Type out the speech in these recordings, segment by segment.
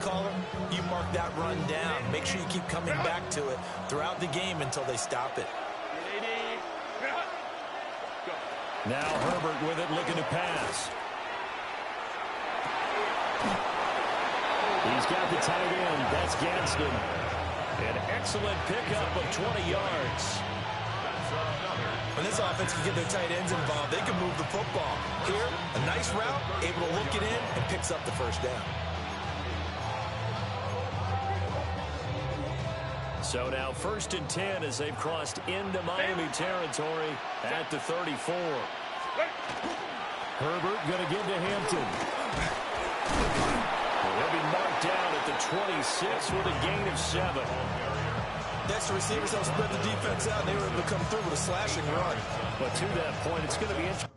Caller, you mark that run down. Make sure you keep coming back to it throughout the game until they stop it. Now Herbert with it, looking to pass. He's got the tight end. That's Gadsden. An excellent pickup of 20 yards. When this offense can get their tight ends involved, they can move the football. Here, a nice route, able to look it in, and picks up the first down. So now 1st and 10 as they've crossed into Miami territory at the 34. Herbert going to give to Hampton. He'll be marked down at the 26 with a gain of 7. That's the receivers help spread the defense out, and they were able to come through with a slashing run. But to that point, it's going to be interesting.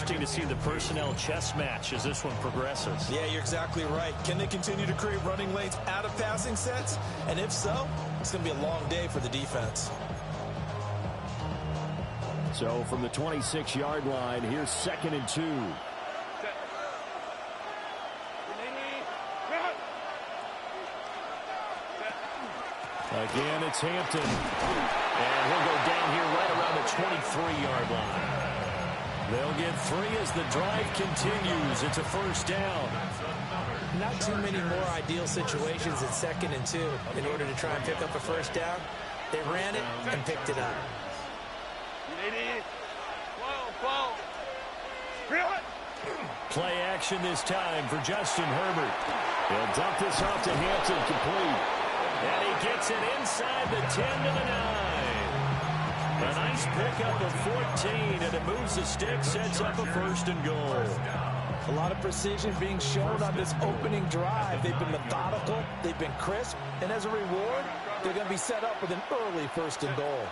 To see the personnel chess match as this one progresses. Yeah, you're exactly right. Can they continue to create running lanes out of passing sets? And if so, it's going to be a long day for the defense. So from the 26-yard line, here's 2nd and 2. Again, it's Hampton. And he'll go down here right around the 23-yard line. They'll get 3 as the drive continues. It's a first down. Not too many more ideal situations at 2nd and 2 in order to try and pick up a first down. They ran it and picked it up. Play action this time for Justin Herbert. He'll dump this off to Hampton, complete. And he gets it inside the 10 to the 9. A nice pickup of 14, and it moves the stick, sets up a 1st and goal. A lot of precision being shown on this opening drive. They've been methodical, they've been crisp, and as a reward, they're going to be set up with an early 1st and goal.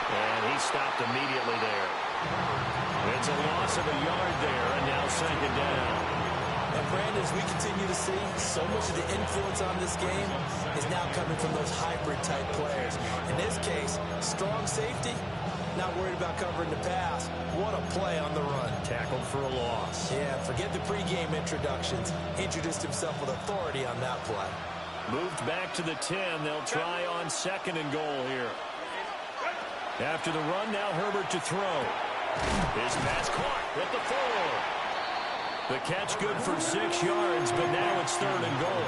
And he stopped immediately there. It's a loss of a yard there, and now 2nd down. And Brandon, as we continue to see, so much of the influence on this game is now coming from those hybrid-type players. In this case, strong safety, not worried about covering the pass. What a play on the run. Tackled for a loss. Yeah, forget the pregame introductions. Introduced himself with authority on that play. Moved back to the 10. They'll try on 2nd and goal here. After the run, now Herbert to throw. His pass caught at the 4. The catch good for 6 yards, but now it's 3rd and goal.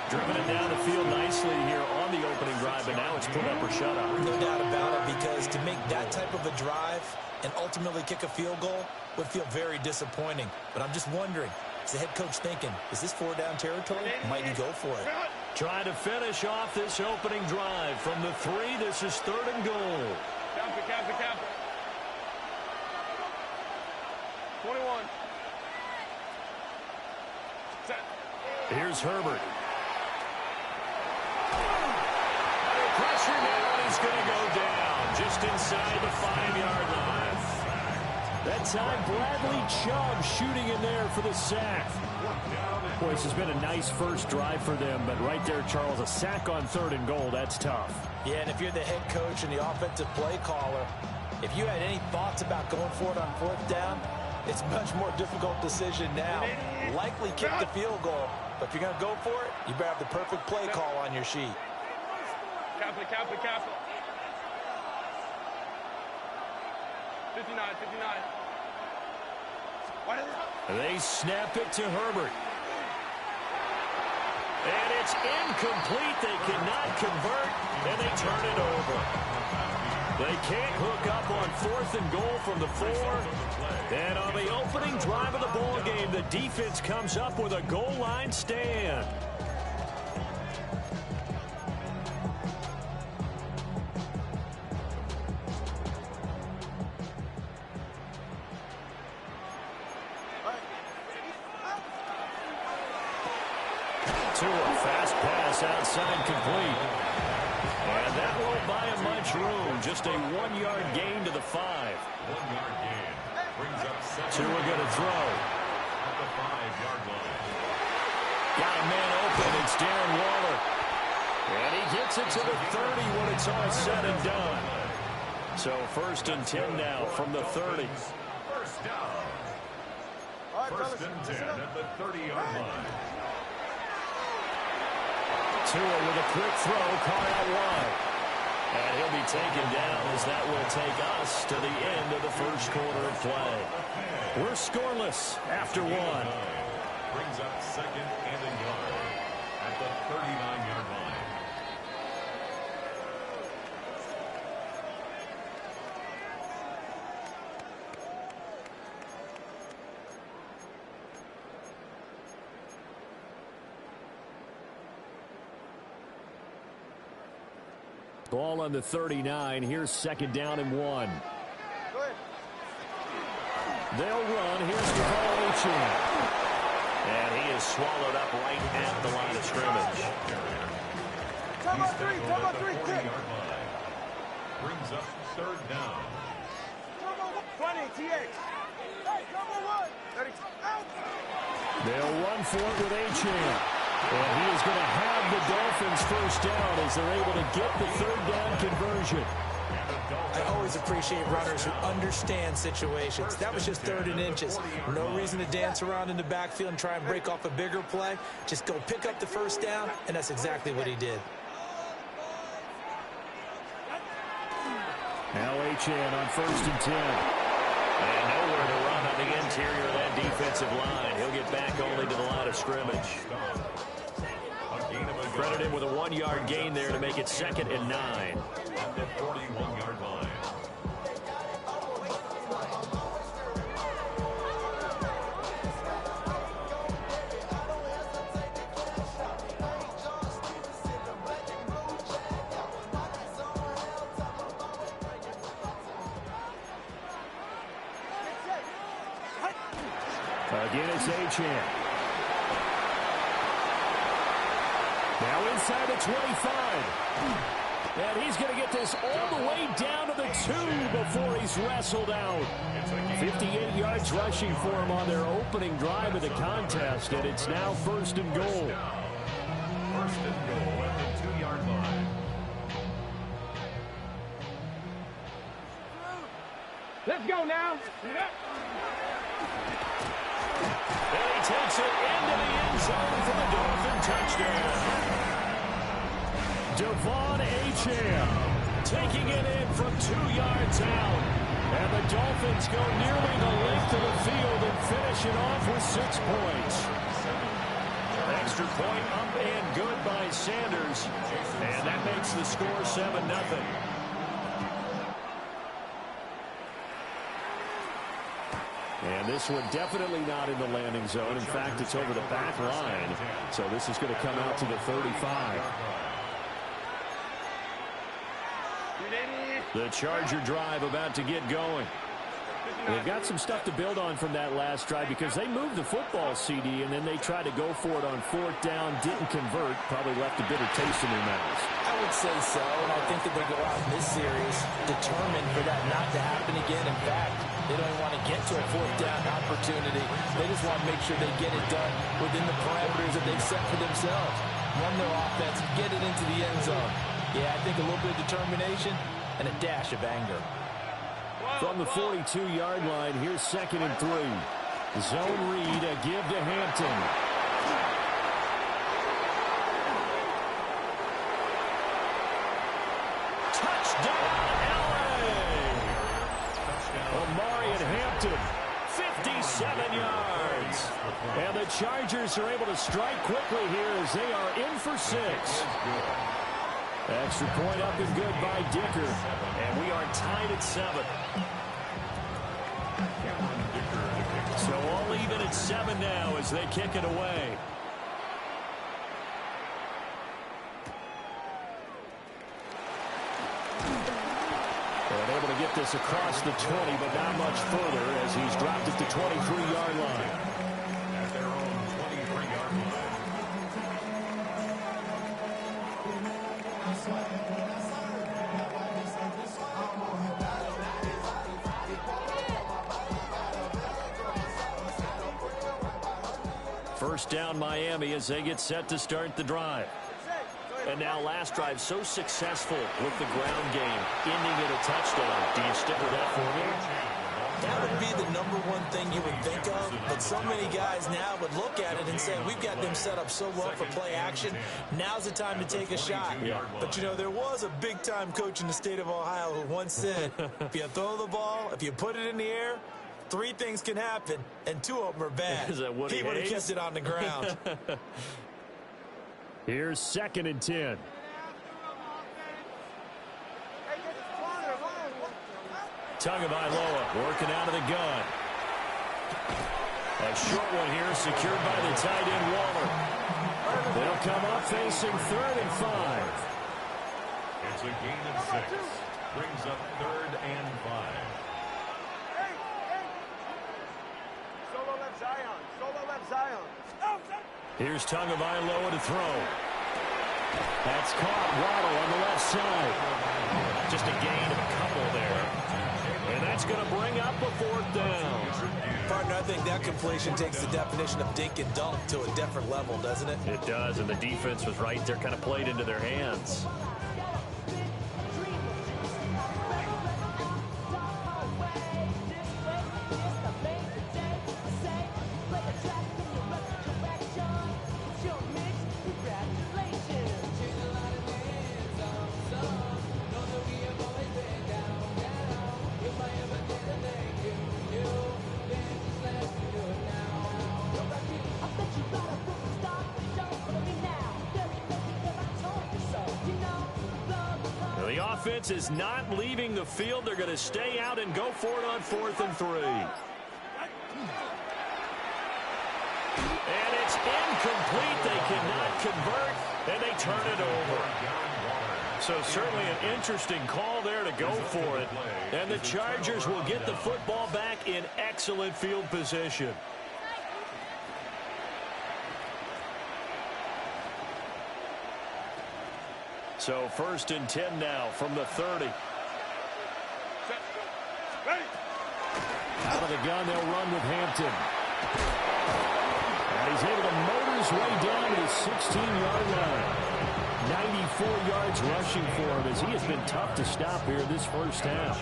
Driven it down the field nicely here on the opening drive, but now it's put up or shut up. No doubt about it, because to make that type of a drive and ultimately kick a field goal would feel very disappointing. But I'm just wondering, is the head coach thinking, is this 4-down territory? Might he go for it? Trying to finish off this opening drive. From the 3, this is 3rd and goal. Count. 21. Here's Herbert. Pressure now, he's going to go down just inside the 5-yard line. That time, Bradley Chubb shooting in there for the sack. Boy, this has been a nice first drive for them, but right there, Charles, a sack on 3rd and goal, that's tough. Yeah, and if you're the head coach and the offensive play caller, if you had any thoughts about going for it on 4th down, it's a much more difficult decision now. Likely kick the field goal, but if you're going to go for it, you better have the perfect play call on your sheet. Capital. 59. They snap it to Herbert. And it's incomplete. They cannot convert, and they turn it over. They can't hook up on 4th and goal from the 4. And on the opening drive of the ball game, the defense comes up with a goal line stand. Tua, fast pass outside complete. And that won't buy him much room. Just a 1-yard gain to the 5. 1-yard gain. Brings up Tua going to throw. At the 5-yard line. Got a man open. It's Darren Waller. And he gets it to the 30 when it's all said and done. So 1st and 10 now from the 30. First down. First and 10 at the 30-yard line. Tua with a quick throw, caught out wide. And he'll be taken down as that will take us to the end of the first quarter of play. We're scoreless after 1. Brings up 2nd and a yard at the 39-yard line. Ball on the 39. Here's 2nd down and 1. They'll run. Here's De'Von Achane. And he is swallowed up right at the line of scrimmage. Come on, 3, kick. Brings up 3rd down. 20, TX. Hey, come on, 1. 30. Out. They'll run for it with Achane. And he is going to have the Dolphins first down as they're able to get the 3rd down conversion. I always appreciate runners who understand situations. That was just 3rd and inches. No reason to dance around in the backfield and try and break off a bigger play. Just go pick up the first down, and that's exactly what he did. Now Achane on 1st and 10. And nowhere to run on the interior of that defensive line. He'll get back only to the line of scrimmage. Credit him with a 1-yard gain there to make it 2nd and 9. At the 41-yard line. Again, it's Achane. Now inside the 25. And he's going to get this all the way down to the 2 before he's wrestled out. 58 yards rushing for him on their opening drive of the contest, and it's now 1st and goal. 1st and goal at the 2-yard line. Let's go now. And he takes it into the end zone for the Dolphin touchdown. De'Von Achane taking it in from 2 yards out. And the Dolphins go nearly the length of the field and finish it off with 6 points. Extra point up and good by Sanders. And that makes the score 7-0. And this one definitely not in the landing zone. In fact, it's over the back line. So this is going to come out to the 35. The Charger drive about to get going. They've got some stuff to build on from that last drive because they moved the football, CD, and then they tried to go for it on 4th down, didn't convert, probably left a bitter taste in their mouths. I would say so, and I think that they go out in this series determined for that not to happen again. In fact, they don't even want to get to a 4th down opportunity. They just want to make sure they get it done within the parameters that they've set for themselves. Run their offense, get it into the end zone. Yeah, I think a little bit of determination and a dash of anger. From the 42-yard line, here's 2nd and 3. Zone read, a give to Hampton. Touchdown, L.A. Omarion Hampton, 57 yards. And the Chargers are able to strike quickly here as they are in for 6. Extra point up and good by Dicker. And we are tied at 7. So all even at 7 now as they kick it away. And able to get this across the 20, but not much further as he's dropped it to 23-yard line. At their own 23-yard line. First down Miami as they get set to start the drive. And now last drive so successful with the ground game, ending in a touchdown. Do you stick with that formula? That would be the #1 thing you would think of, but so many guys now would look at it and say, we've got them set up so well for play action. Now's the time to take a shot. Yeah. But, you know, there was a big-time coach in the state of Ohio who once said, if you throw the ball, if you put it in the air, 3 things can happen, and 2 of them are bad. Is that Woody He would have Hayes? kept it on the ground. Here's 2nd and 10. Tagovailoa working out of the gun. A short one here secured by the tight end Waller. They'll come up facing 3rd and 5. It's a gain of 6. Brings up 3rd and 5. Solo left Zion. Solo left Zion. Here's Tagovailoa to throw. That's caught. Waddle on the left side. Just a gain of a couple there. And that's going to bring up a 4th down. Partner, I think that completion takes the definition of dink and dunk to a different level, doesn't it? It does, and the defense was right there, kind of played into their hands. The offense is not leaving the field. They're going to stay out and go for it on 4th and 3. And it's incomplete. They cannot convert, and they turn it over. So certainly an interesting call there to go for it. And the Chargers will get the football back in excellent field position. So 1st and 10 now from the 30. Out of the gun, they'll run with Hampton. And he's able to motor his way down to the 16-yard line. 94 yards rushing for him as he has been tough to stop here this first half.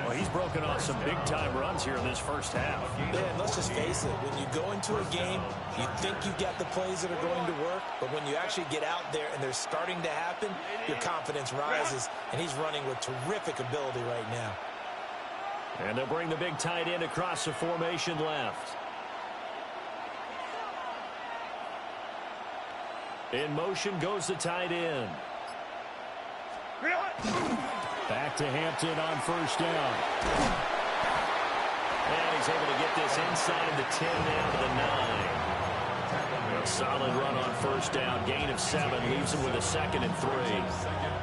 Well, he's broken off some big-time runs here in this first half. Man, let's just face it. When you go into a game, you think you've got the plays that are going to work, but when you actually get out there and they're starting to happen, your confidence rises, and he's running with terrific ability right now. And they'll bring the big tight end across the formation left. In motion goes the tight end. Back to Hampton on 1st down. And he's able to get this inside the 10 down to the 9. A solid run on 1st down. Gain of 7 leaves him with a 2nd and 3.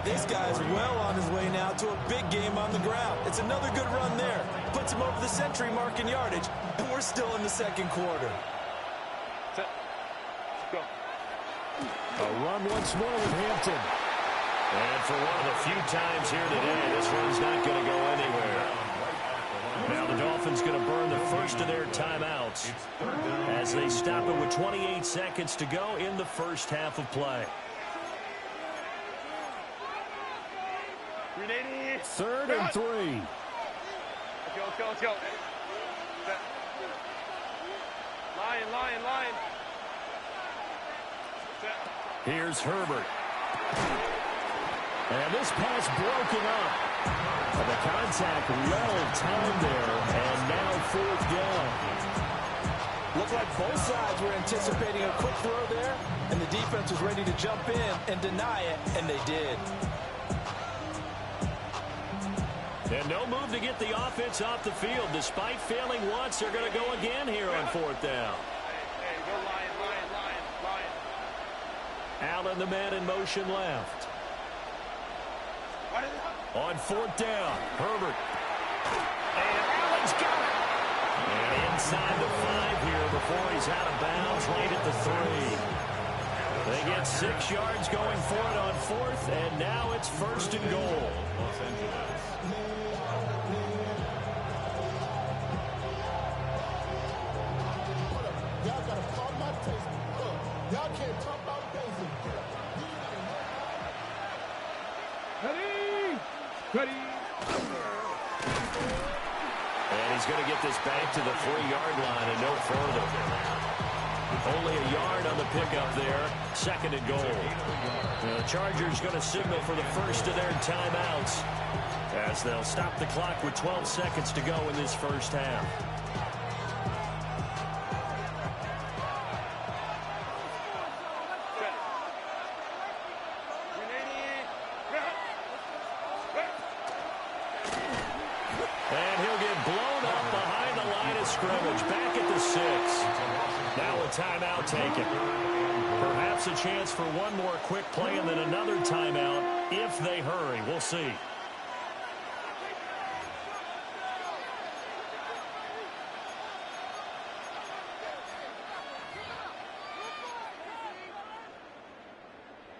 This guy's well on his way now to a big game on the ground. It's another good run there. Puts him over the century mark in yardage, and we're still in the 2nd quarter. A run once more with Hampton. And for one of the few times here today, this run's not going to go anywhere. Now the Dolphins going to burn the first of their timeouts as they stop it with 28 seconds to go in the first half of play. 3rd and 3. Let's go. Lion. Here's Herbert. And this pass broken up. And the contact well timed there. And now 4th down. Looked like both sides were anticipating a quick throw there, and the defense was ready to jump in and deny it, and they did. And no move to get the offense off the field. Despite failing once, they're going to go again here on 4th down. Hey, go Lion. Allen, the man in motion left. On 4th down, Herbert. And Allen's got it. And inside the 5 here before he's out of bounds right at the 3. They get 6 yards going for it on 4th, and now it's 1st and goal. Los Angeles. Y'all gotta call my taste. going to get this back to the 3-yard line and no further. Only a yard on the pickup there. 2nd and goal. The Chargers going to signal for the first of their timeouts as they'll stop the clock with 12 seconds to go in this first half. And he'll get blown up behind the line of scrimmage. Back at the 6. Now a timeout taken. Perhaps a chance for one more quick play and then another timeout if they hurry. We'll see.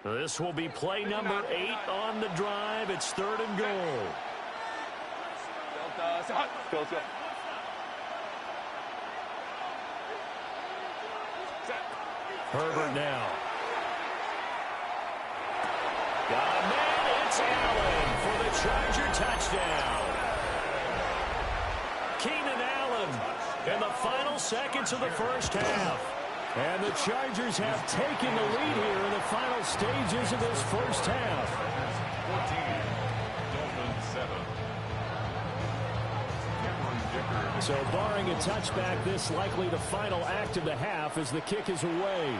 This will be play number 8 on the drive. It's 3rd and goal. Herbert now. Got a man. It's Allen for the Charger touchdown. Keenan Allen in the final seconds of the first half. And the Chargers have taken the lead here in the final stages of this first half. 14, Dolphins 7. So barring a touchback, this likely the final act of the half as the kick is away.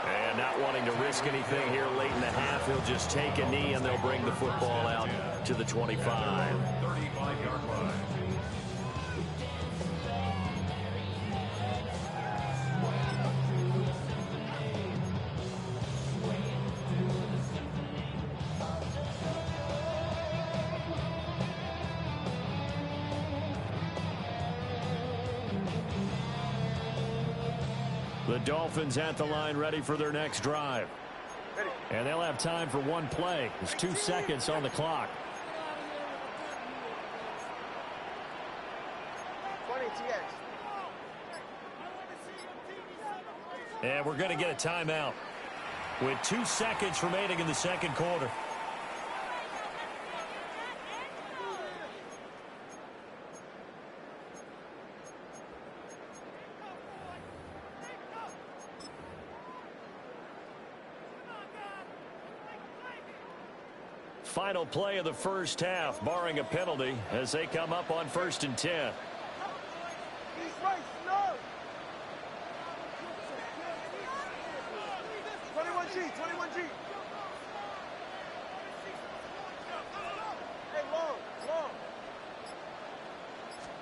And not wanting to risk anything here late in the half, he'll just take a knee and they'll bring the football out to the 25. 35-yard line. The Dolphins at the line ready for their next drive. And they'll have time for one play. There's 2 seconds on the clock. 20 TX. And we're going to get a timeout with 2 seconds remaining in the second quarter. Final play of the first half, barring a penalty, as they come up on 1st and 10. He's right, no. 21G, 21G. Hey, long.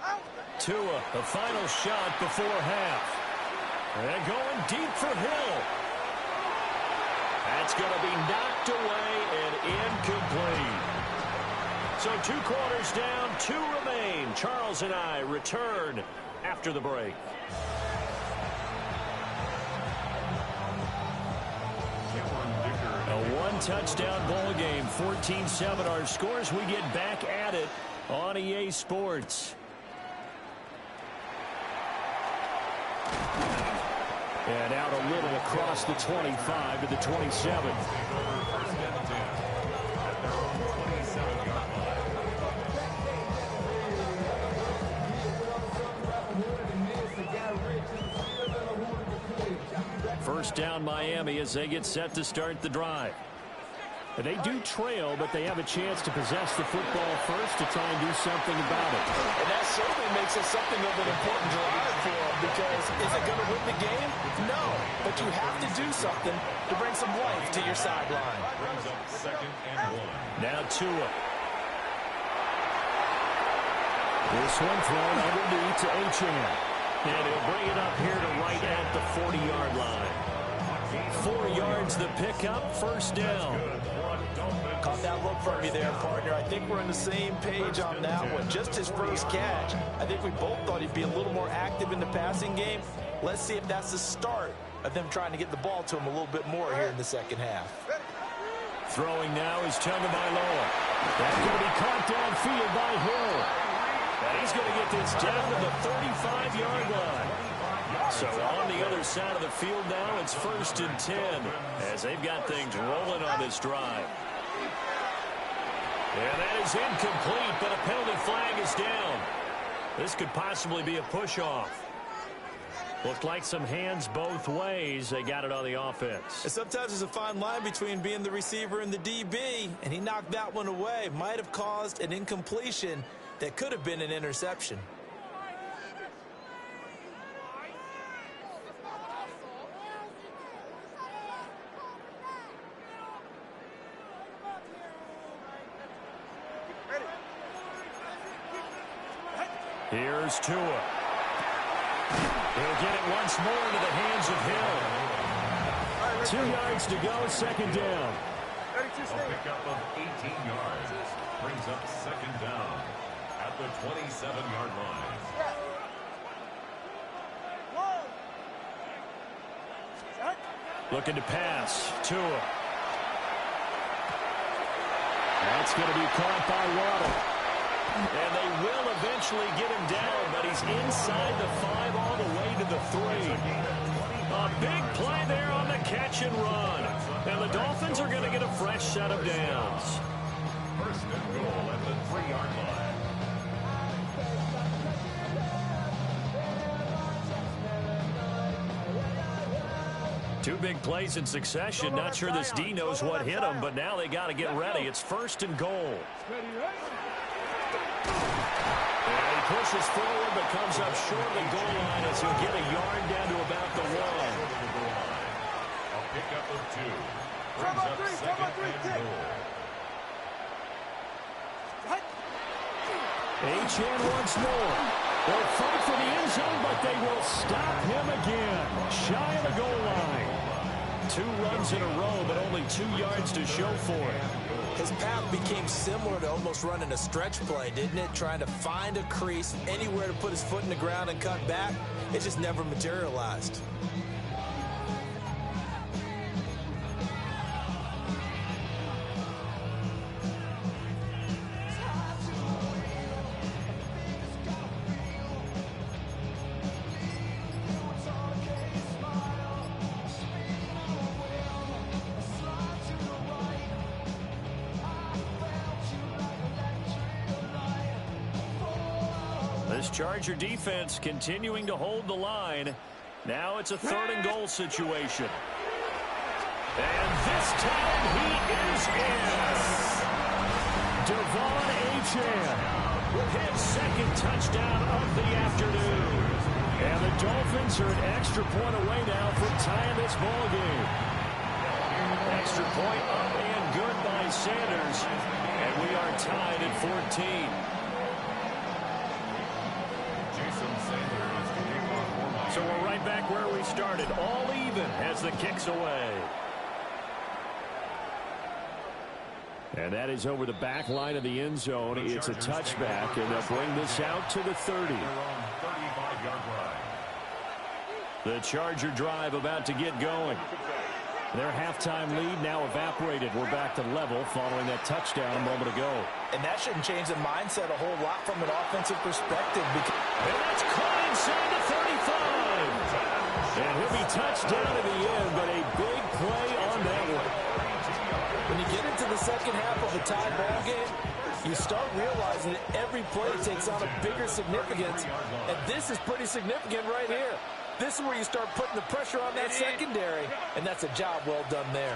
Out. Tua, the final shot before half. And going deep for Hill. That's going to be knocked away and incomplete. So 2 quarters down, 2 remain. Charles and I return after the break. A 1-touchdown ball game, 14-7 our scores. We get back at it on EA Sports. And out a little across the 25 to the 27. First down Miami as they get set to start the drive. They do trail, but they have a chance to possess the football first to try and do something about it. And that certainly makes it something of an important drive for them, because is it going to win the game? No, but you have to do something to bring some life to your sideline. Brings up 2nd and 1. Now Tua. This one thrown underneath to Achane. And he'll bring it up here to right at the 40-yard line. 4 yards the pickup, first down. Caught that look from you there, partner. I think we're on the same page on that one. Just his first catch. I think we both thought he'd be a little more active in the passing game. Let's see if that's the start of them trying to get the ball to him a little bit more here in the second half. Throwing now is Tagovailoa. That's going to be caught downfield by Hill. And he's going to get this down to the 35-yard line. So on the other side of the field now, it's 1st and 10 as they've got things rolling on this drive. And that is incomplete, but a penalty flag is down. This could possibly be a push-off. Looked like some hands both ways. They got it on the offense. And sometimes there's a fine line between being the receiver and the DB, and he knocked that one away. Might have caused an incompletion that could have been an interception. Here's Tua. He'll get it once more into the hands of Hill. 2 yards to go, second down. A pickup of 18 yards brings up second down at the 27-yard line. Looking to pass. Tua. That's going to be caught by Waddle. And they will eventually get him down, but he's inside the 5 all the way to the 3. A big play there on the catch and run. And the Dolphins are going to get a fresh set of downs. First and goal at the 3-yard line. Two big plays in succession. Not sure this D knows what hit him, but now they got to get ready. It's first and goal. And he pushes forward, but comes up short of the goal line as he'll get a yard down to about the 1. A pickup of 2 brings up second and goal. Achane once more. They'll fight for the end zone, but they will stop him again. Shy of the goal line. 2 runs in a row, but only 2 yards to show for it. His path became similar to almost running a stretch play, didn't it? Trying to find a crease, anywhere to put his foot in the ground and cut back. It just never materialized. This Charger defense continuing to hold the line. Now it's a 3rd and goal situation. And this time he is in. Devon Achane with his 2nd touchdown of the afternoon. And the Dolphins are an extra point away now from tying this ball game. Extra point up and good by Sanders. And we are tied at 14. So we're right back where we started, all even as the kick's away. And that is over the back line of the end zone. It's a touchback, and they'll bring this out to the 30. The Charger drive about to get going. Their halftime lead now evaporated. We're back to level following that touchdown a moment ago. And that shouldn't change the mindset a whole lot from an offensive perspective. And that's caught inside the 35. And he'll be touched down in the end, but a big play on that one. When you get into the second half of a tie ball game, you start realizing that every play takes on a bigger significance. And this is pretty significant right here. This is where you start putting the pressure on that secondary, and that's a job well done there.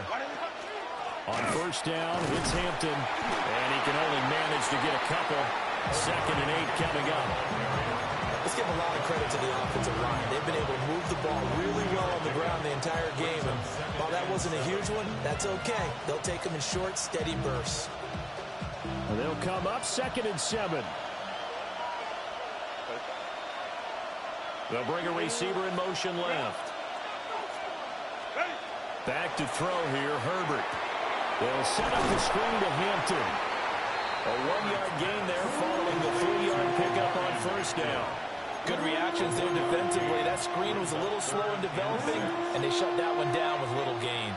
On first down, it's Hampton, and he can only manage to get a couple. 2nd and 8 coming up. Let's give a lot of credit to the offensive line. They've been able to move the ball really well on the ground the entire game, and while that wasn't a huge one, that's okay. They'll take them in short, steady bursts. And they'll come up 2nd and 7. They'll bring a receiver in motion left. Back to throw here, Herbert. They'll set up the screen to Hampton. A 1-yard gain there following the 3-yard pickup on first down. Good reactions there defensively. That screen was a little slow in developing, and they shut that one down with little gain.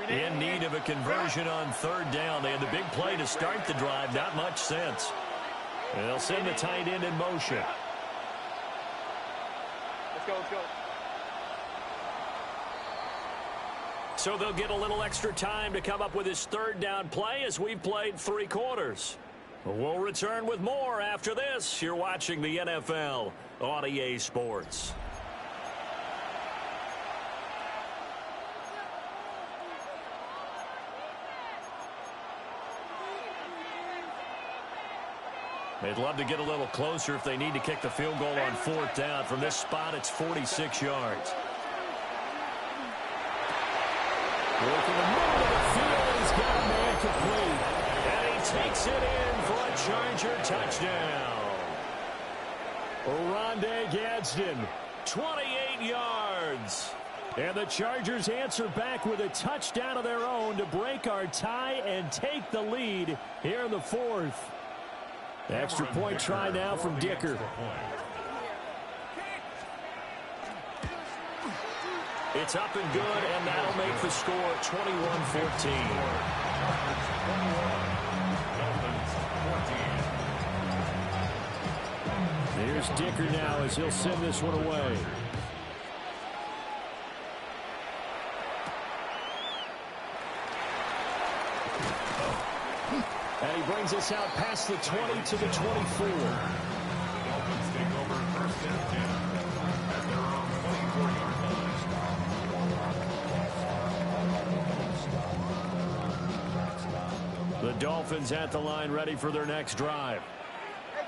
In need of a conversion on 3rd down. They had the big play to start the drive. Not much sense. And they'll send the tight end in motion. Let's go, let's go. So they'll get a little extra time to come up with his third down play as we've played 3 quarters. We'll return with more after this. You're watching the NFL on EA Sports. They'd love to get a little closer if they need to kick the field goal on 4th down. From this spot, it's 46 yards. Working the middle of the field, he's got a man complete. And he takes it in for a Charger touchdown. Oronde Gadsden, 28 yards. And the Chargers answer back with a touchdown of their own to break our tie and take the lead here in the 4th. Extra point try now from Dicker. It's up and good, and that'll make the score 21-14. Here's Dicker now as he'll send this one away. And he brings us out past the 20 to the 24. Dolphins take over 1st and 10 at their own 24-yard line. The Dolphins at the line, ready for their next drive.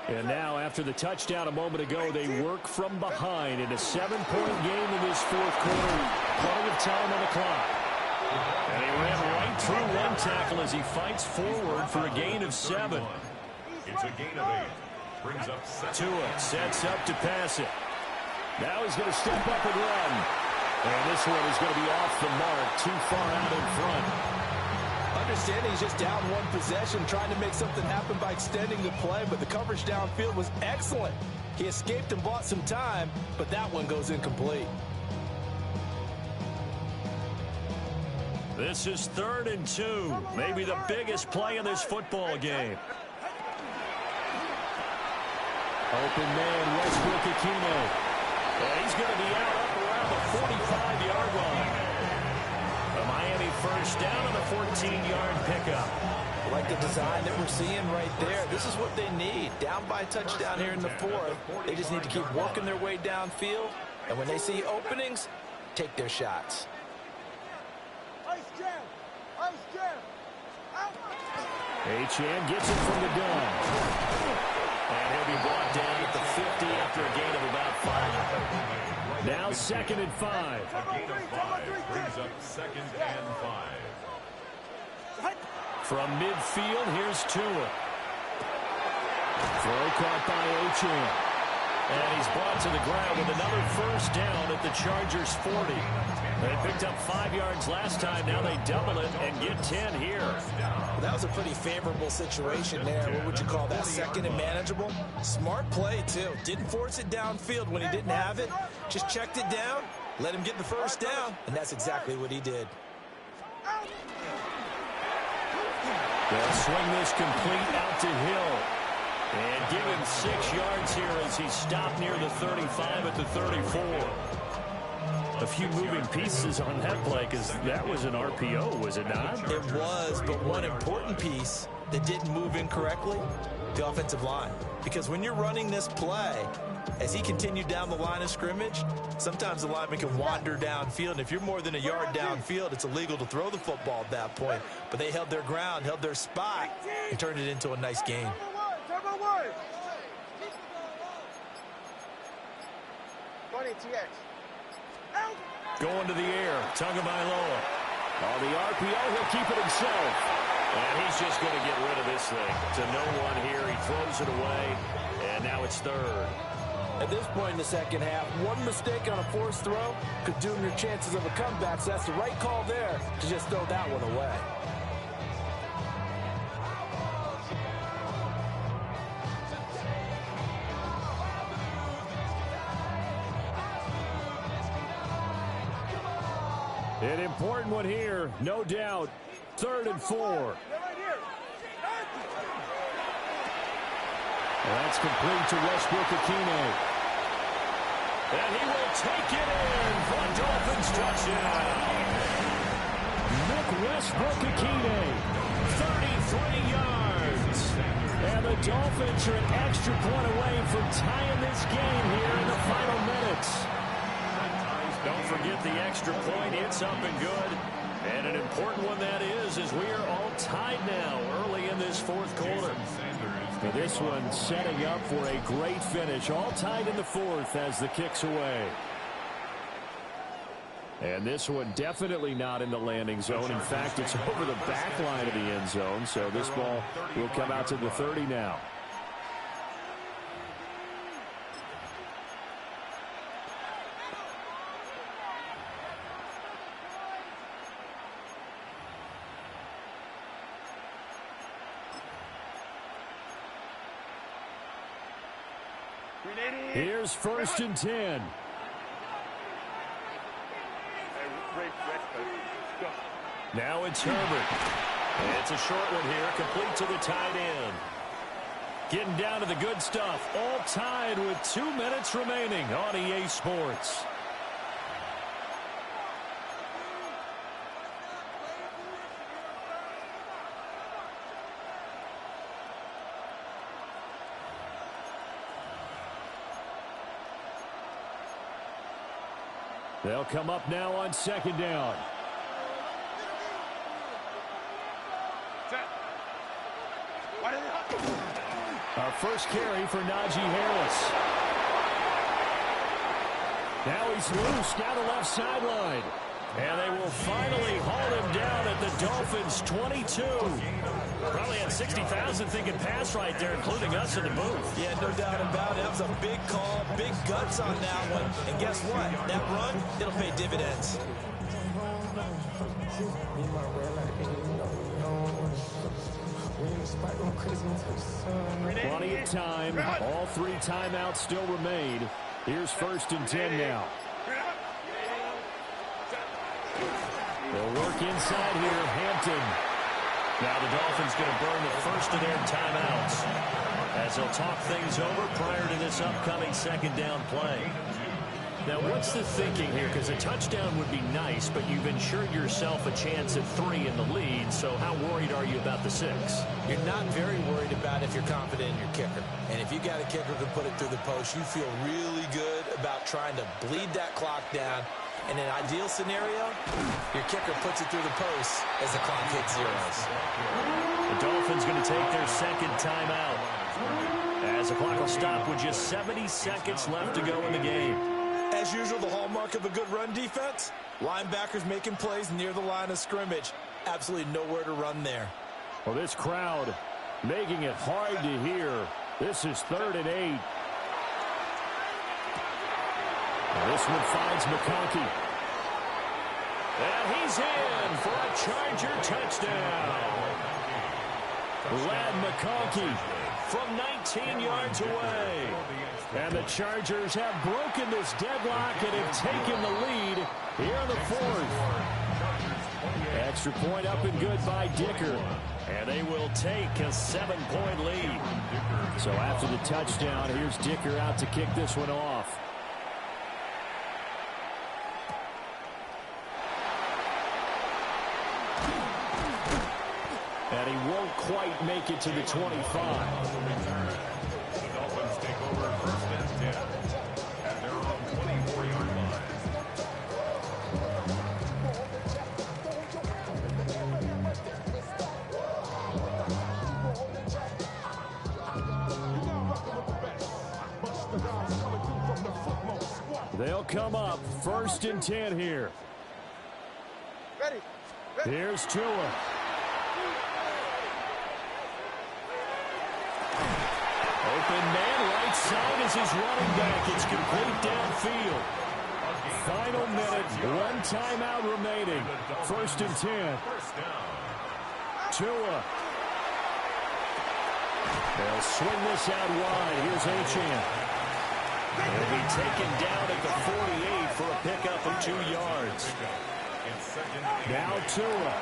And now, after the touchdown a moment ago, they work from behind in a 7-point game in this 4th quarter. Plenty of time on the clock. And he ran right through one tackle as he fights forward for a gain of 7. It's a gain of 8. Brings up 7. Tua sets up to pass it. Now he's going to step up and run. And this one is going to be off the mark, too far out in front. Understanding he's just down one possession, trying to make something happen by extending the play, but the coverage downfield was excellent. He escaped and bought some time, but that one goes incomplete. This is 3rd and 2, maybe the biggest play in this football game. Open man, Westbrook-Ikhine. And he's going to be out up around the 45-yard line. The Miami first down on the 14-yard pickup. I like the design that we're seeing right there. This is what they need. Down by a touchdown here in the 4th. They just need to keep working their way downfield. And when they see openings, take their shots. Achane gets it from the gun. And he'll be brought down at the 50 after a gain of about 5. Now 2nd and 5. A gain of 5 brings up 2nd and 5. From midfield, here's Tua. Throw caught by Achane. And he's brought to the ground with another first down at the Chargers 40. They picked up 5 yards last time. Now they double it and get 10 here. Well, that was a pretty favorable situation there. What would you call that? 2nd and manageable? Smart play, too. Didn't force it downfield when he didn't have it. Just checked it down, let him get the first down, and that's exactly what he did. They'll swing this complete out to Hill. And give him 6 yards here as he stopped near the 35 at the 34. A few moving pieces on that play because that was an RPO, was it not? It was, but one important piece that didn't move incorrectly, the offensive line. Because when you're running this play, as he continued down the line of scrimmage, sometimes the lineman can wander downfield. And if you're more than a yard downfield, it's illegal to throw the football at that point. But they held their ground, held their spot, and turned it into a nice gain. Going to the air, Tagovailoa. On the RPO, he'll keep it himself. And he's just going to get rid of this thing. To no one here, he throws it away, and now it's 3rd. At this point in the second half, one mistake on a forced throw could doom your chances of a comeback, so that's the right call there to just throw that one away. An important one here, no doubt. 3rd and 4. That's complete to Westbrook-Ikhine. And he will take it in for a Dolphins touchdown. Westbrook-Ikhine, 33 yards. And the Dolphins are an extra point away from tying this game here in the final minutes. Don't forget the extra point. It's up and good. And an important one that is we are all tied now early in this fourth quarter. So this one setting up for a great finish. All tied in the fourth as the kick's away. And this one definitely not in the landing zone. In fact, it's over the back line of the end zone. So this ball will come out to the 30 now. Here's 1st and 10. Now it's Herbert. It's a short one here, complete to the tight end. Getting down to the good stuff. All tied with 2 minutes remaining on EA Sports. They'll come up now on 2nd down. Our first carry for Najee Harris. Now he's loose down the left sideline. And they will finally haul him down at the Dolphins' 22. Probably had 60,000 thinking pass right there, including us in the booth. Yeah, no doubt about it. That was a big call, big guts on that one. And guess what? That run, it'll pay dividends. Plenty of time. All 3 timeouts still remain. Here's 1st and 10 now. They'll work inside here. Hampton. Now the Dolphins going to burn the first of their timeouts as they'll talk things over prior to this upcoming 2nd down play. Now, what's the thinking here? Because a touchdown would be nice, but you've ensured yourself a chance at 3 in the lead, so how worried are you about the 6? You're not very worried about if you're confident in your kicker. And if you got a kicker who can put it through the post, you feel really good about trying to bleed that clock down. In an ideal scenario, your kicker puts it through the post as the clock hits zeros. The Dolphins going to take their 2nd timeout as the clock will stop with just 70 seconds left to go in the game. As usual, the hallmark of a good run defense, linebackers making plays near the line of scrimmage. Absolutely nowhere to run there. Well, this crowd making it hard to hear. This is 3rd and 8. And this one finds McConkey. And he's in for a Charger touchdown. Lad McConkey from 19 yards away. And the Chargers have broken this deadlock and have taken the lead here in the 4th. Extra point up and good by Dicker. And they will take a 7-point lead. So after the touchdown, here's Dicker out to kick this one off. And he won't quite make it to the 25. The Dolphins take over 1st and 10 at their own 24-yard line. They'll come up 1st and 10 here. Ready. Here's Tua. Open man, right side is his running back. It's complete downfield. Final minute, 1 timeout remaining. 1st and 10. Tua. They'll swing this out wide. Here's Achane. He'll be taken down at the 48 for a pickup of 2 yards. Now Tua.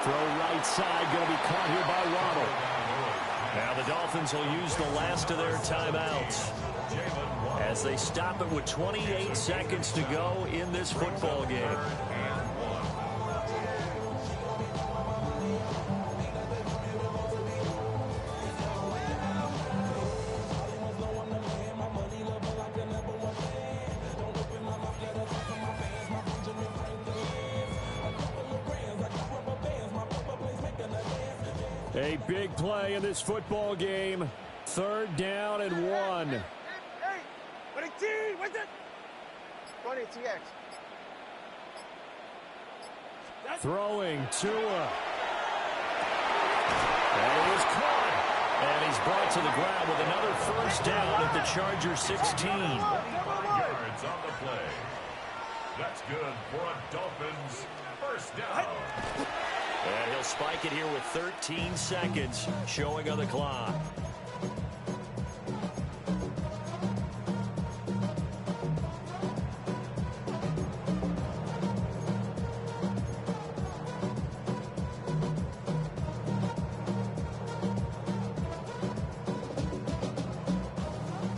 Throw right side, going to be caught here by Waddle. Now the Dolphins will use the last of their timeouts as they stop it with 28 seconds to go in this football game. A big play in this football game. 3rd down and 1. Hey, what a team, what's it? 20 TX. Throwing Tua. And he was caught. And he's brought to the ground with another 1st down at the Chargers 16. 25 yards on the play. That's good for a Dolphins 1st down. And he'll spike it here with 13 seconds showing on the clock.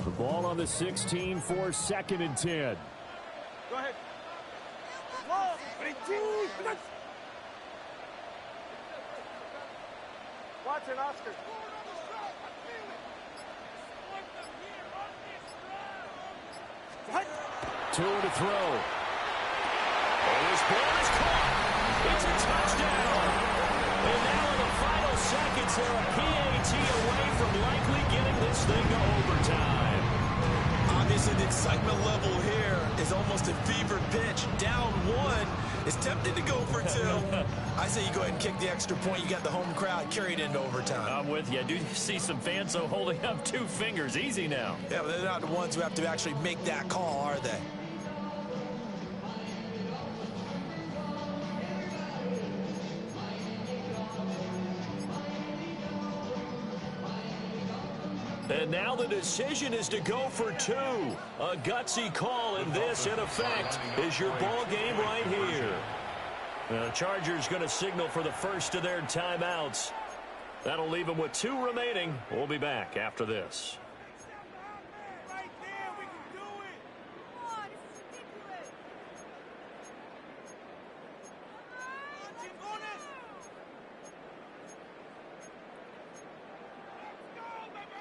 The ball on the 16 for 2nd and 10. Go ahead. Whoa, what a team. Watson, Oscar. What? Tua to throw. And this ball is caught. It's a touchdown. And now in the final seconds, they're a PAT away from likely getting this thing to overtime. Obviously, the excitement level here is almost a fever pitch. Down 1. It's tempted to go for 2. I say you go ahead and kick the extra point. You got the home crowd carried into overtime. I'm with you. I do see some fans, though, holding up 2 fingers. Easy now. Yeah, but they're not the ones who have to actually make that call, are they? And now the decision is to go for 2. A gutsy call, and this, in effect, is your ball game right here. The Chargers going to signal for the first of their timeouts. That'll leave them with 2 remaining. We'll be back after this. Right there, we can do it. Come on, this is ridiculous. Chingones. Let's go, baby.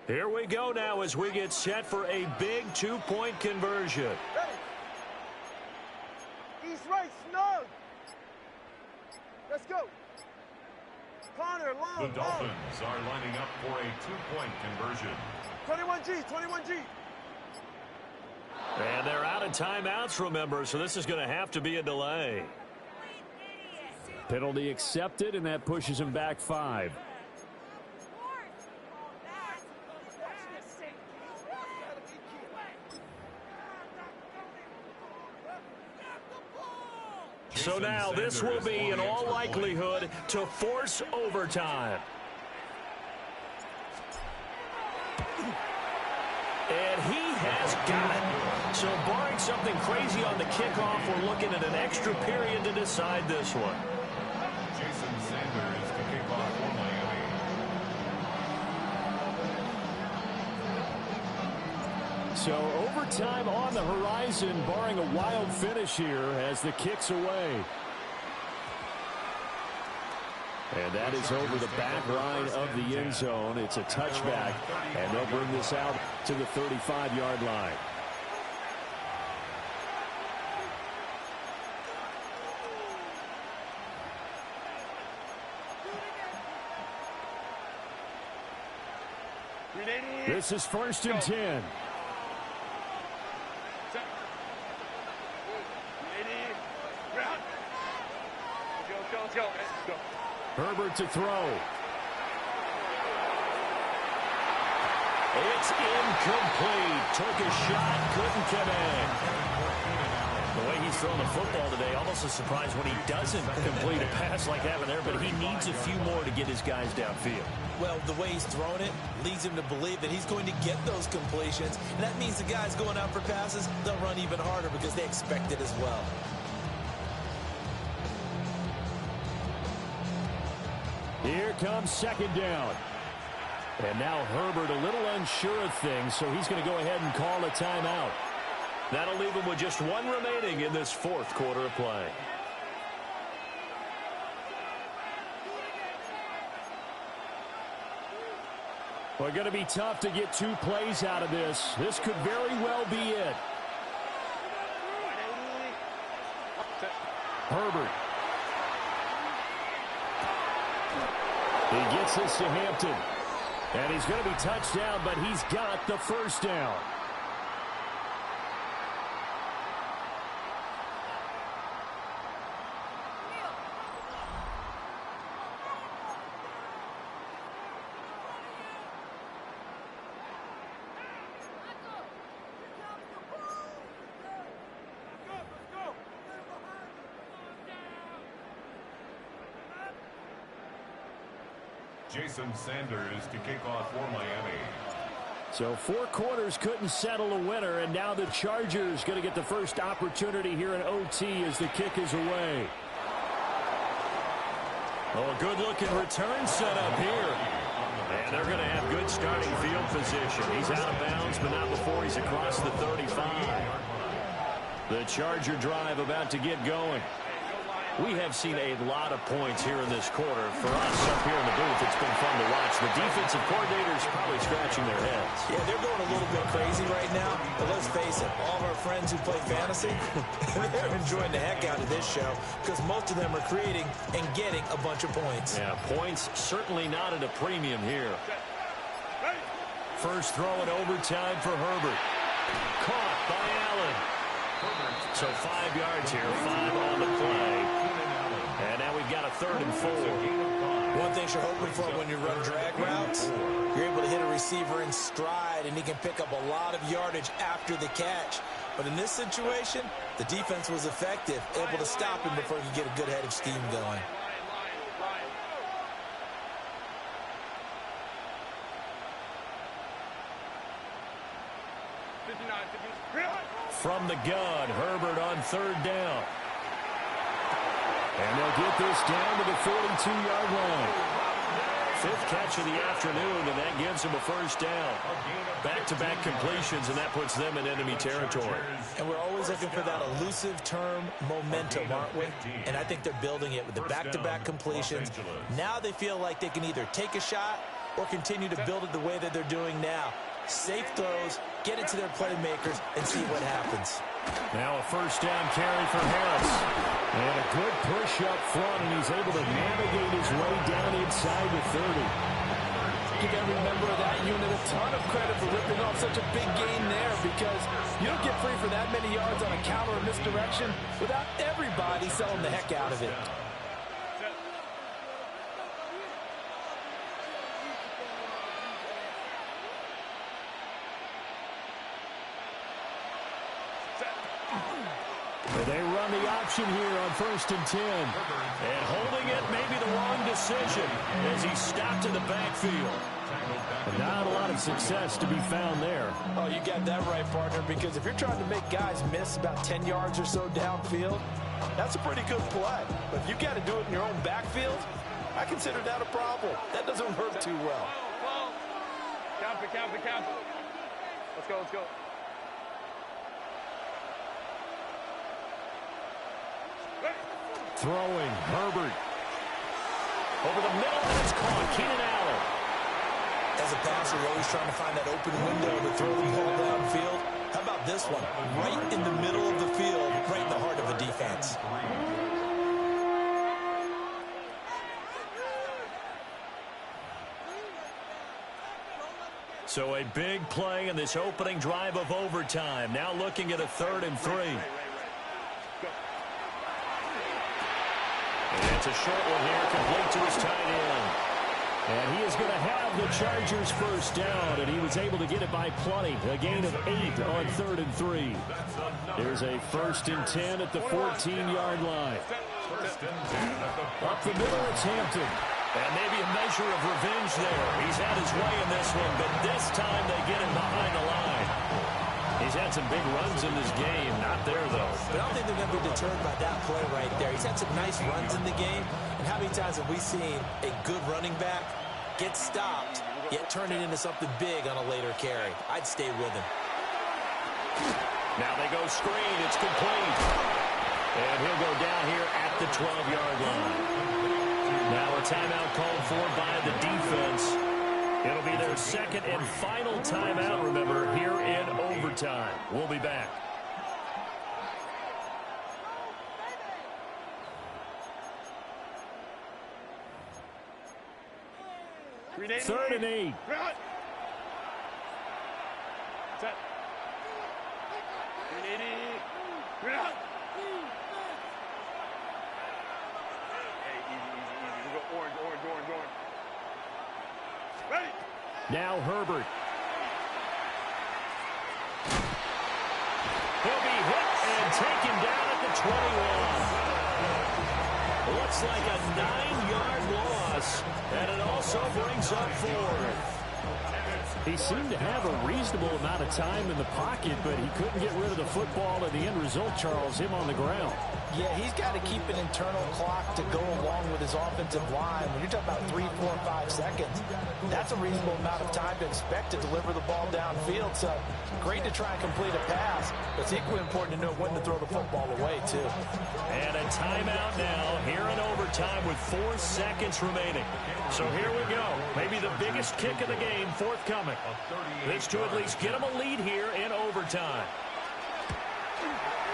Here we go now as we get set for a big 2-point conversion. Ready. East right, snug. Let's go. Connor, The long, Dolphins are lining up for a 2-point conversion. 21G, 21G. And they're out of timeouts, remember, so this is going to have to be a delay. Penalty accepted, and that pushes him back 5. So now this will be, in all likelihood, to force overtime. And he has got it. So barring something crazy on the kickoff, we're looking at an extra period to decide this one. Jason Sanders to kick off for Miami. So overtime on the horizon, barring a wild finish here as the kick's away. And that is over the back line of the end zone. It's a touchback, and they'll bring this out to the 35-yard line. This is 1st and 10. Herbert to throw. It's incomplete. Took a shot, couldn't connect. The way he's throwing the football today, almost a surprise when he doesn't complete a pass like that there, but he needs a few more to get his guys downfield. Well, the way he's thrown it leads him to believe that he's going to get those completions. And that means the guys going out for passes, they'll run even harder because they expect it as well. Here comes 2nd down. And now Herbert a little unsure of things, so he's going to go ahead and call a timeout. That'll leave him with just 1 remaining in this 4th quarter of play. Well, going to be tough to get 2 plays out of this. This could very well be it. Herbert. He gets this to Hampton. And he's going to be touched down, but he's got the first down. Jason Sanders to kick off for Miami. So 4 quarters couldn't settle a winner, and now the Chargers going to get the first opportunity here in OT as the kick is away. Oh, good-looking return set up here. And they're going to have good starting field position. He's out of bounds, but not before he's across the 35. The Charger drive about to get going. We have seen a lot of points here in this quarter. For us up here in the booth, it's been fun to watch. The defensive coordinators probably scratching their heads. Yeah, they're going a little bit crazy right now. But let's face it, all of our friends who play fantasy, they're enjoying the heck out of this show because most of them are creating and getting a bunch of points. Yeah, points certainly not at a premium here. First throw in overtime for Herbert. Caught by Allen. So 5 yards here, 5 on the play. And now we've got a 3rd and 4. One thing you're hoping for when you run drag routes, you're able to hit a receiver in stride, and he can pick up a lot of yardage after the catch. But in this situation, the defense was effective, able to stop him before he could get a good head of steam going. From the gun, Herbert on 3rd down. And they'll get this down to the 42-yard line. 5th catch of the afternoon, and that gives them a first down. Back-to-back completions, and that puts them in enemy territory. And we're always looking for that elusive term, momentum, aren't we? And I think they're building it with the back-to-back completions. Now they feel like they can either take a shot or continue to build it the way that they're doing now. Safe throws, get it to their playmakers, and see what happens. Now a first down carry for Harris. And a good push up front, and he's able to navigate his way down inside the 30. Give every member of that unit a ton of credit for ripping off such a big gain there, because you don't get free for that many yards on a counter or misdirection without everybody selling the heck out of it. They run the option here on 1st and 10. And holding it may be the wrong decision as he stopped in the backfield. And not a lot of success to be found there. Oh, you got that right, partner, because if you're trying to make guys miss about 10 yards or so downfield, that's a pretty good play. But if you got to do it in your own backfield, I consider that a problem. That doesn't work too well. Count it. Let's go. Throwing, Herbert. Over the middle, and it's caught. Keenan Allen. As a passer, you're always trying to find that open window to throw the ball downfield. How about this one? Right in the middle of the field, right in the heart of a defense. So a big play in this opening drive of overtime. Now looking at a 3rd and 3. And it's a short one here, complete to his tight end. And he is going to have the Chargers first down, and he was able to get it by plenty. A gain of 8 on 3rd and 3. Here's a 1st and 10 at the 14-yard line. Up the middle, it's Hampton. And maybe a measure of revenge there. He's had his way in this one, but this time they get him behind the line. He's had some big runs in this game. Not there, though. But I don't think they're going to be deterred by that play right there. He's had some nice runs in the game. And how many times have we seen a good running back get stopped, yet turn it into something big on a later carry? I'd stay with him. Now they go screen. It's complete. And he'll go down here at the 12-yard line. Now a timeout called for by the defense. It'll be their second and final timeout, remember, here in overtime. We'll be back. Third and 8. Set. We go orange. Ready. Now Herbert. He'll be hit and taken down at the 21. Looks like a 9-yard loss, and it also brings up 4. He seemed to have a reasonable amount of time in the pocket, but he couldn't get rid of the football, and the end result, Charles, him on the ground. Yeah, he's got to keep an internal clock to go along with his offensive line. When you're talking about 3, 4, 5 seconds, that's a reasonable amount of time to expect to deliver the ball downfield. So great to try and complete a pass, but it's equally important to know when to throw the football away, too. And a timeout now here in overtime with 4 seconds remaining. So here we go. Maybe the biggest kick of the game forthcoming. This to at least get him a lead here in overtime.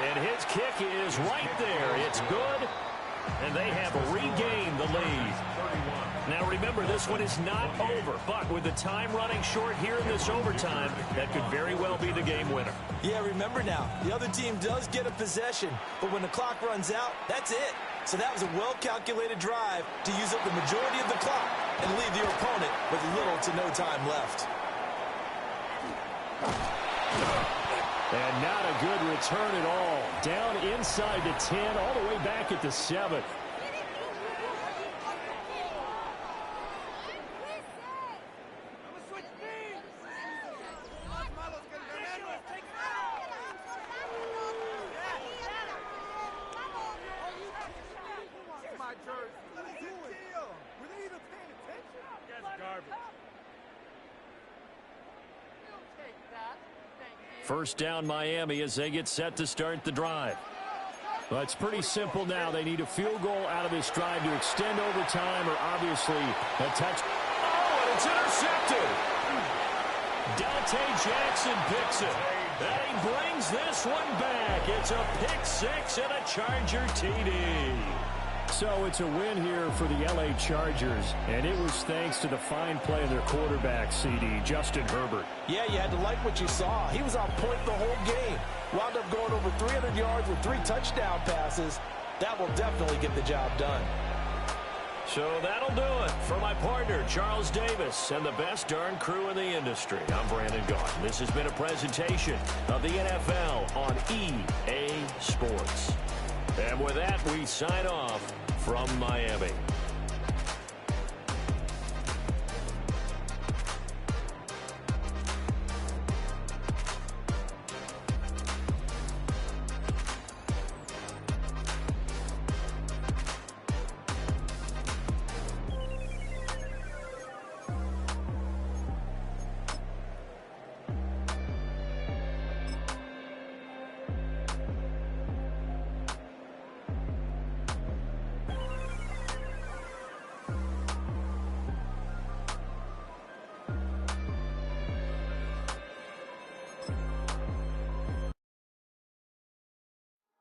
And his kick is right there. It's good, and they have regained the lead. Now remember, this one is not over, but with the time running short here in this overtime, that could very well be the game winner. Yeah, remember now, the other team does get a possession, but when the clock runs out, that's it. So that was a well-calculated drive to use up the majority of the clock and leave your opponent with little to no time left. And not a good return at all. Down inside the 10, all the way back at the 7. First down Miami as they get set to start the drive. Well, it's pretty simple now. They need a field goal out of this drive to extend overtime or obviously a touch. Oh, and it's intercepted. Dante Jackson picks it. And he brings this one back. It's a pick 6 and a Charger TD. So it's a win here for the L.A. Chargers, and it was thanks to the fine play of their quarterback, CD, Justin Herbert. Yeah, you had to like what you saw. He was on point the whole game. Wound up going over 300 yards with 3 touchdown passes. That will definitely get the job done. So that'll do it for my partner, Charles Davis, and the best darn crew in the industry. I'm Brandon Gaudin. This has been a presentation of the NFL on EA Sports. And with that, we sign off from Miami.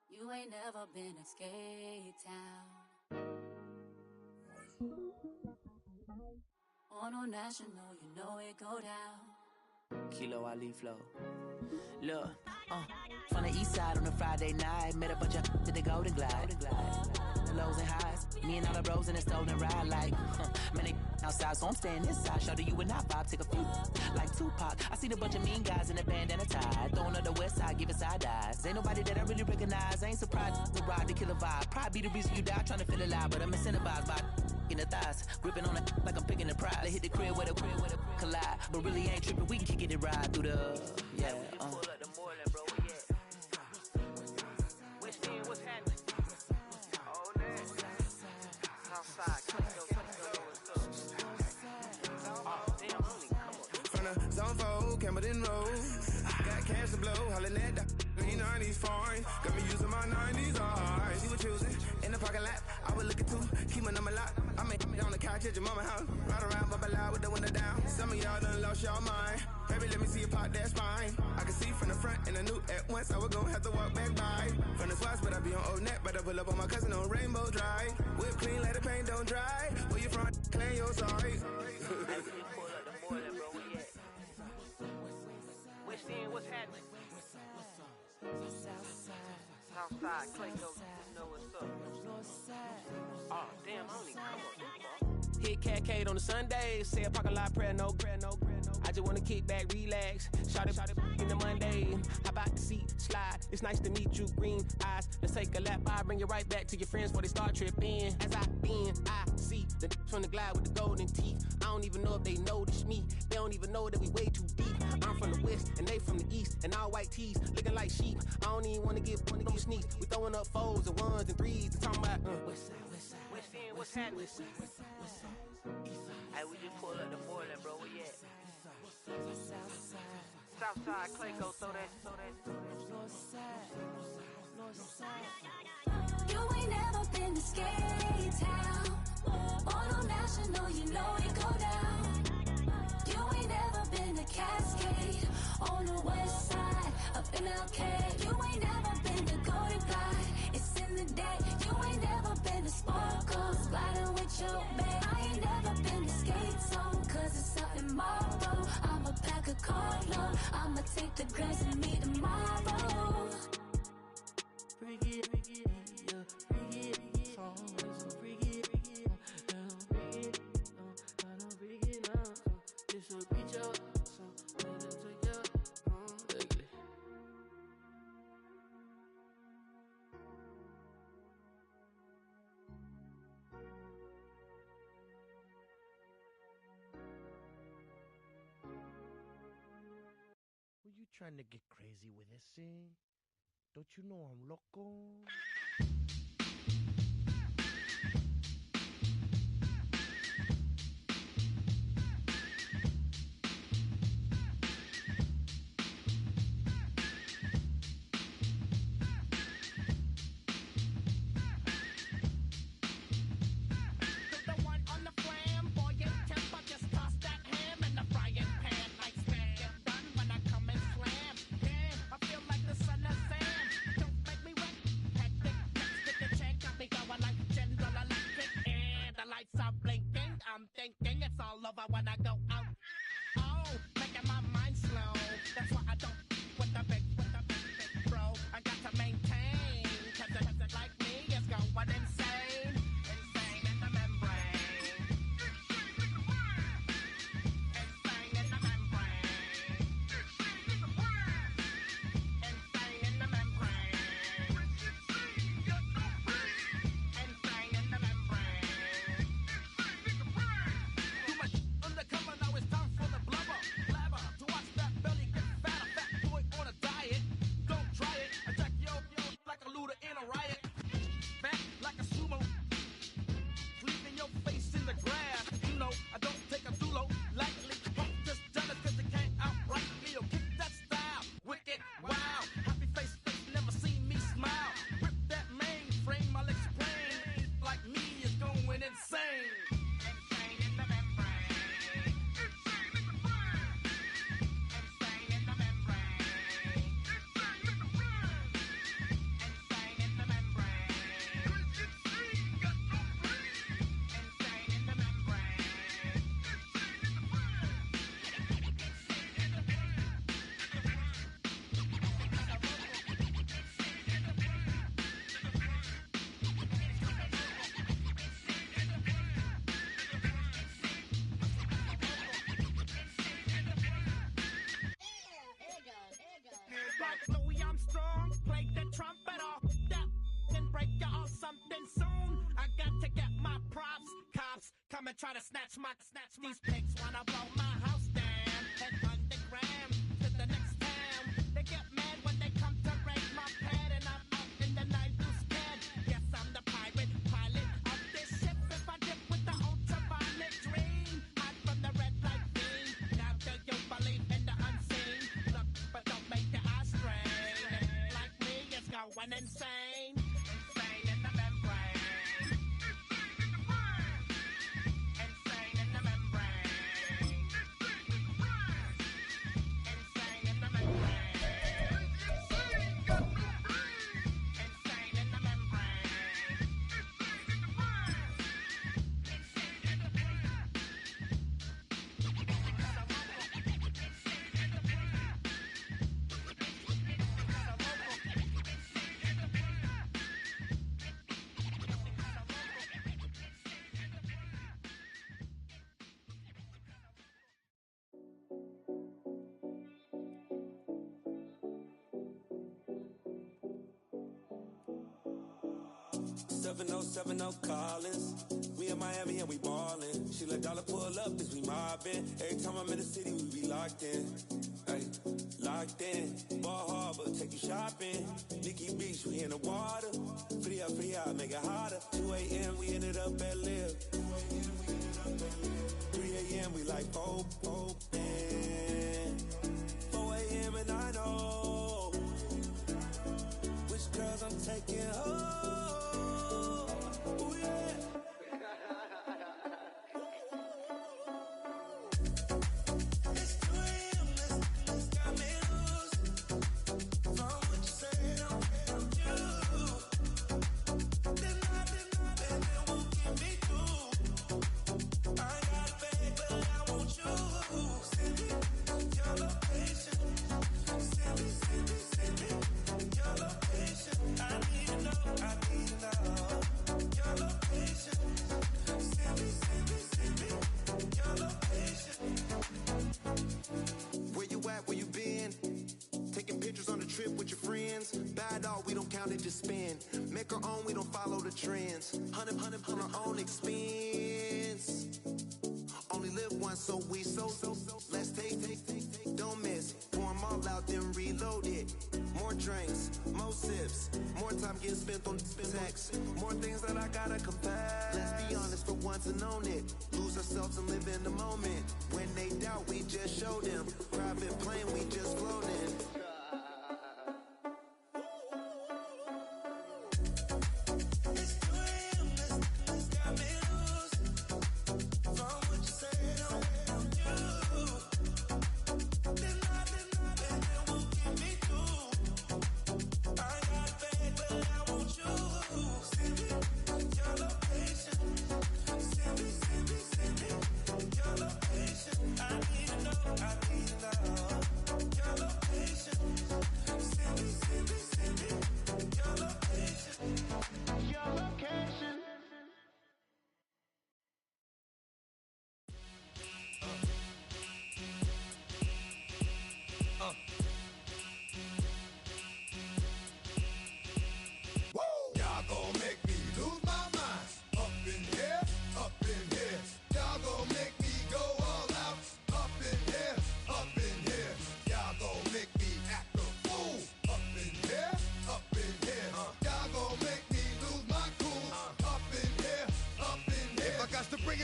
You ain't never been a skate town. On no national, you know it go down. Kilo Ali flow. Look, from the east side on a Friday night, met a bunch of to the Golden Glide. The lows and highs, me and all the bros in the stolen ride like, man, they outside, so I'm staying inside. Shout to you and I vibe, take a few like Tupac. I see the bunch of mean guys in the bandana tie, throwing up the west side, giving side eyes. Ain't nobody that I really recognize. I ain't surprised to ride the killer vibe. Probably be the reason you die trying to feel alive, but I'm incentivized by in the thighs, gripping on it like I'm picking the prize. They hit the crib where the collide, but really ain't tripping. We can kick it ride through the pull up the Moreland, bro. What's happening? Oh, outside, from the zone 4, Campbellton Road. Got cash to blow, hollering at the 90s foreign. Got me using my 90s eyes. She was choosing in the parking lot. I was looking too, keep my number locked. I'm on the couch at your mama house. Ride around, bubble loud with the window down. Some of y'all done lost y'all mind. Baby, let me see you pop that spine. I can see from the front and I knew at once I was gonna have to walk back by. From the spots, but I be on Old Net. Better pull up on my cousin on Rainbow Drive. Whip clean, let the paint don't dry. Where you from? Claim your sorry. What's happening? Southside, Clayco, you know what's up. Oh, damn, I don't even come up this far. Hit Catcade on the Sunday, say a parking lot prayer, no. I just wanna kick back, relax. Shout it in the Monday. How about the seat slide? It's nice to meet you, green eyes. Let's take a lap, I bring you right back to your friends before they start tripping. As I bend, I see the from the glide with the golden teeth. I don't even know if they notice me. They don't even know that we way too deep. I'm from the west and they from the east, and all white tees looking like sheep. I don't even wanna get no sneaks. We throwing up fours and ones and threes. And talking about west side, what's happening? Hey, we just pulled up the boiler, bro. Where you at? Southside, Clayco, throw that. You ain't never been to Skate Town. On National, you know it go down. You ain't never been to Cascade. On the west side of MLK. You ain't never been to Golden Glide. It's in the day. You ain't never been to Sparkles. Gliding with your babe. I ain't never been to Skate Zone. Cause it's something marble. I'ma pack a carload. I'ma take the grass and meet tomorrow. Bring it, yeah, bring it, song, so bring it, bring it, I don't bring it now, this will reach out, so let it take out, ugly. Were you trying to get crazy with this thing? Don't you know I'm loco? Thinking it's all over when I go out. Oh, making my mind slow. That's why I don't with the big bro. I got to maintain. Cause it like me is going insane. Insane in the membrane. Insane in the membrane. Insane in the membrane. Insane in the membrane. Undercover, now it's time for the blubber. Blabber, to watch that belly get fat. A fat boy on a diet. Don't try it. Attack yo like a looter in a riot. Fat like a sumo. Leaving your face in the grass. You know, I don't take a dulo lightly. Just jealous cause they can't outright me or kick that style. Wicked, wow. Happy face, never seen me smile. Rip that mainframe, I'll explain. Like me is going insane. Insane in the membrane. Like Louis Armstrong, play the trumpet off that, then break you off something soon. I got to get my props. Cops come and try to snatch these pigs wanna blow my house down. Head underground to the next town. They get mad when they come to raid my pad, and I'm up in the night who's scared. Yes, I'm the pirate pilot of this ship. If I dip with the ultraviolet dream, hide from the red light beam. Now do you believe in the unseen? Look, but don't make your eyes strain. Like me, it's going insane. Insane in the membrane. 7070 Collins. We in Miami and we ballin'. She let dollar pull up as we mobbin'. Every time I'm in the city, we be locked in. Ay, locked in. Ball Harbor, take you shopping. Nikki Beach, we in the water. Free out, make it hotter. 2 a.m., we ended up at Live. 3 a.m., we like Pope. 4 a.m. and I know which girls I'm taking home. Ooh, yeah. Just spin, make our own, we don't follow the trends. 100 on our own expense. Only live once, so let's take, don't miss. Pour them all out, then reload it. More drinks, more sips, more time getting spent on sex. More things that I gotta confess. Let's be honest for once and own it. Lose ourselves and live in the moment. When they doubt, we just show them. Private plane, we just floating.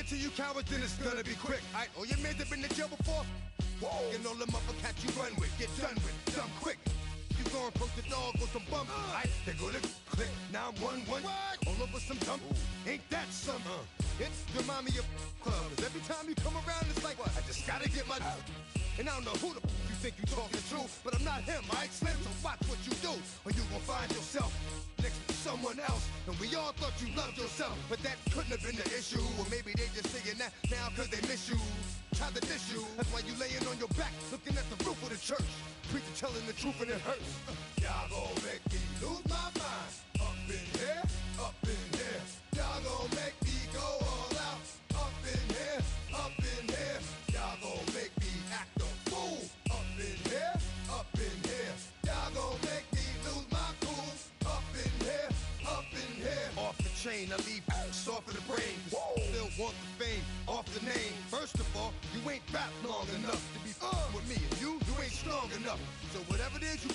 To you cowards, then it's gonna be quick. Alright, all your men have been to jail before. Whoa, and all the motherfuckers you run with, get done with, done quick. You go and post the dog or some bum. Alright, they go to click 911. All over some dump. Ain't that something? It's remind me of club. Cause every time you come around, it's like, I just gotta get my. And I don't know who the you think you talking to, but I'm not him, alright? Slim, so watch what you do, or you gon' find yourself next to someone else. And we all thought you loved yourself, but that couldn't have been the issue. Or maybe they just saying that now cause they miss you. Tried to diss you, that's why you laying on your back, looking at the roof of the church. Preacher telling the truth and it hurts. Y'all gon' make me lose my mind. Up in here, up in here. Y'all gon' make me go all out. Up in here, up in here. Y'all gon' make me act a fool. Up in here, up in here. Y'all gon' make me lose my cool. Up in here, up in here. Off the chain, I leave soft in the brain. Still want the fame, off the name. First of all, you ain't rap long enough to be with me. And you ain't strong enough. So whatever it is you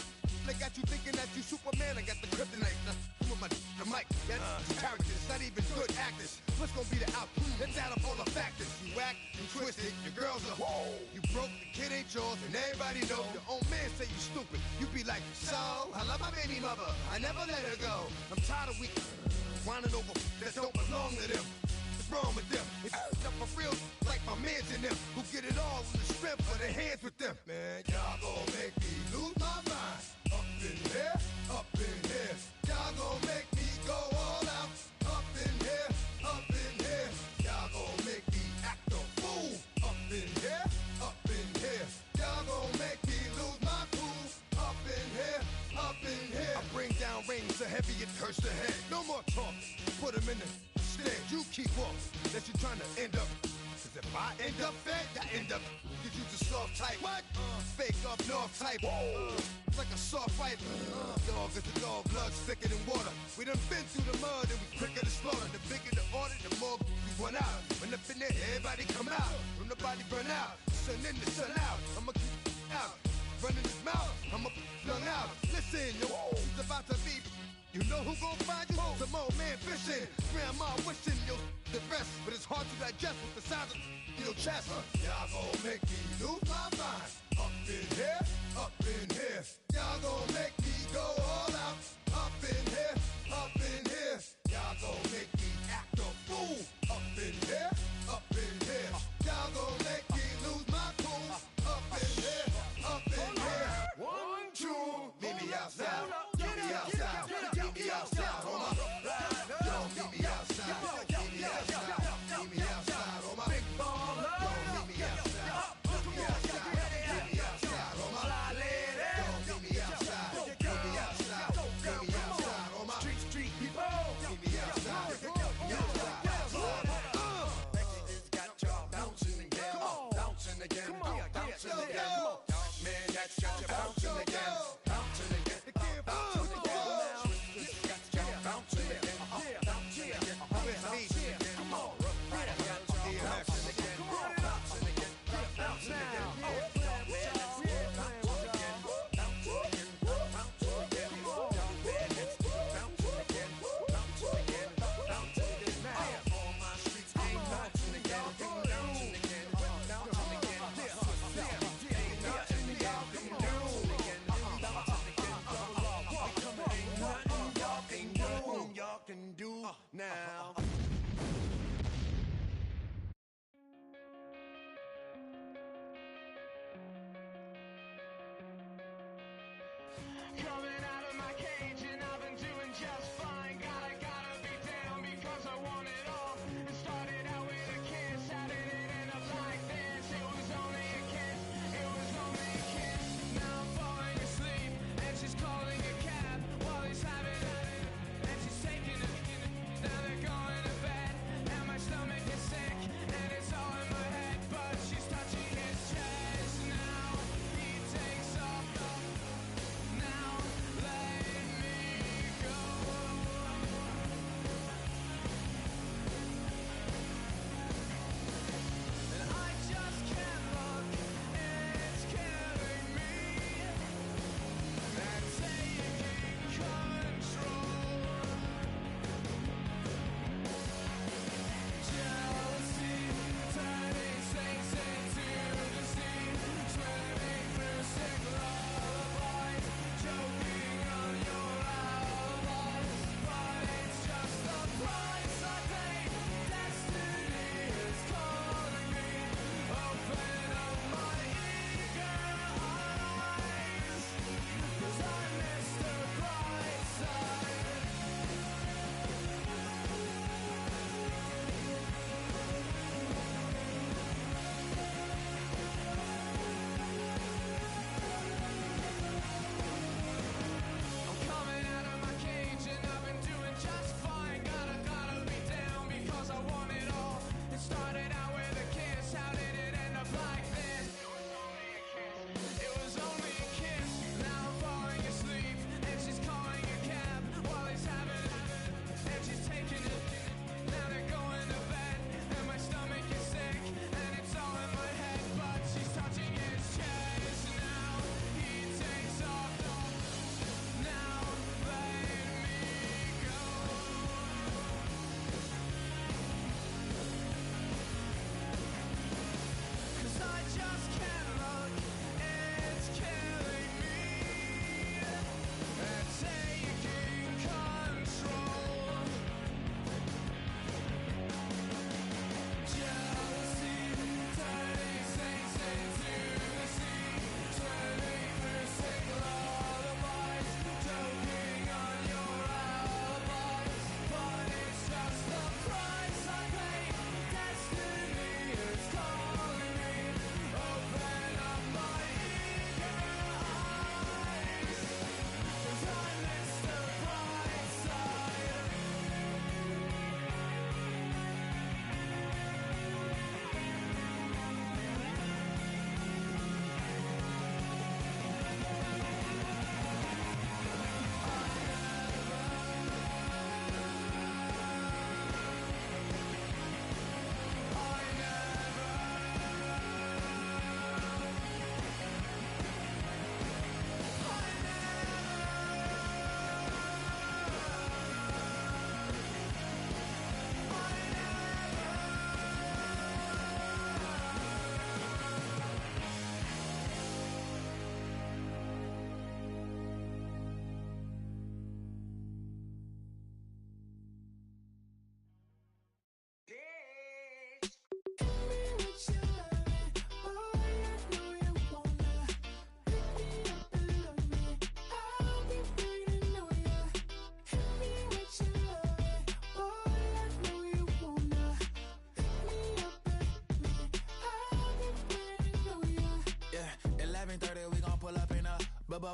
they got you thinking that you Superman, I got the kryptonite. Come with the mic, that's characters, not even good actors. What's gonna be the outcome? Let's add up all the factors. You whack, you twisted, your girls are you broke, the kid ain't yours, and everybody know. Your own man say you stupid. You be like, so, I love my baby mother, I never let her go. I'm tired of weak whining over that don't belong to them. What's wrong with them? It's up for real, like my mans in them, who get it all in the strength of their hands with them. Man, y'all gon' make me lose my mind. Up in here, up in here. Y'all gon' make me go all out. Up in here, up in here. Y'all gon' make me act a fool. Up in here, up in here. Y'all gon' make me lose my cool. Up in here, up in here. I bring down rings so heavy it hurts the head. No more talk, put them in the stand. You keep off, that you trying to end up. Cause if I end up fed, I end up. Get you to slow soft type. What? Fake up north type. It's like a soft fight. Dog is a dog, blood thicker than water. We done been through the mud and we quicker to slaughter. The bigger the order, the more we run out. When up in there, everybody come out. When the body burn out, sun in the sun out. I'ma keep out. Running his mouth, I'ma flung out. Listen, yo, it's about to be. You know who gon' find you? Some old man fishing. Grandma wishing you'll the best. But it's hard to digest with the sound of your chest. Y'all gon' make me lose my mind. Up in here, up in here. Y'all gon' make me go all out. Up in here, up in here. Y'all gon' make me act a fool. Up in here, up in here. Y'all gon' make me lose my cool. Up in here, up in here. 1, 2, meet me outside. Meet me outside. Meet me outside. On my yo, meet me outside. Meet me outside. Meet me outside. On my big baller. Yo, meet me outside. Meet me outside. Meet me outside. On my yo, meet me outside. Meet me outside. Meet me outside. On my street people. Meet me outside. Meet me outside.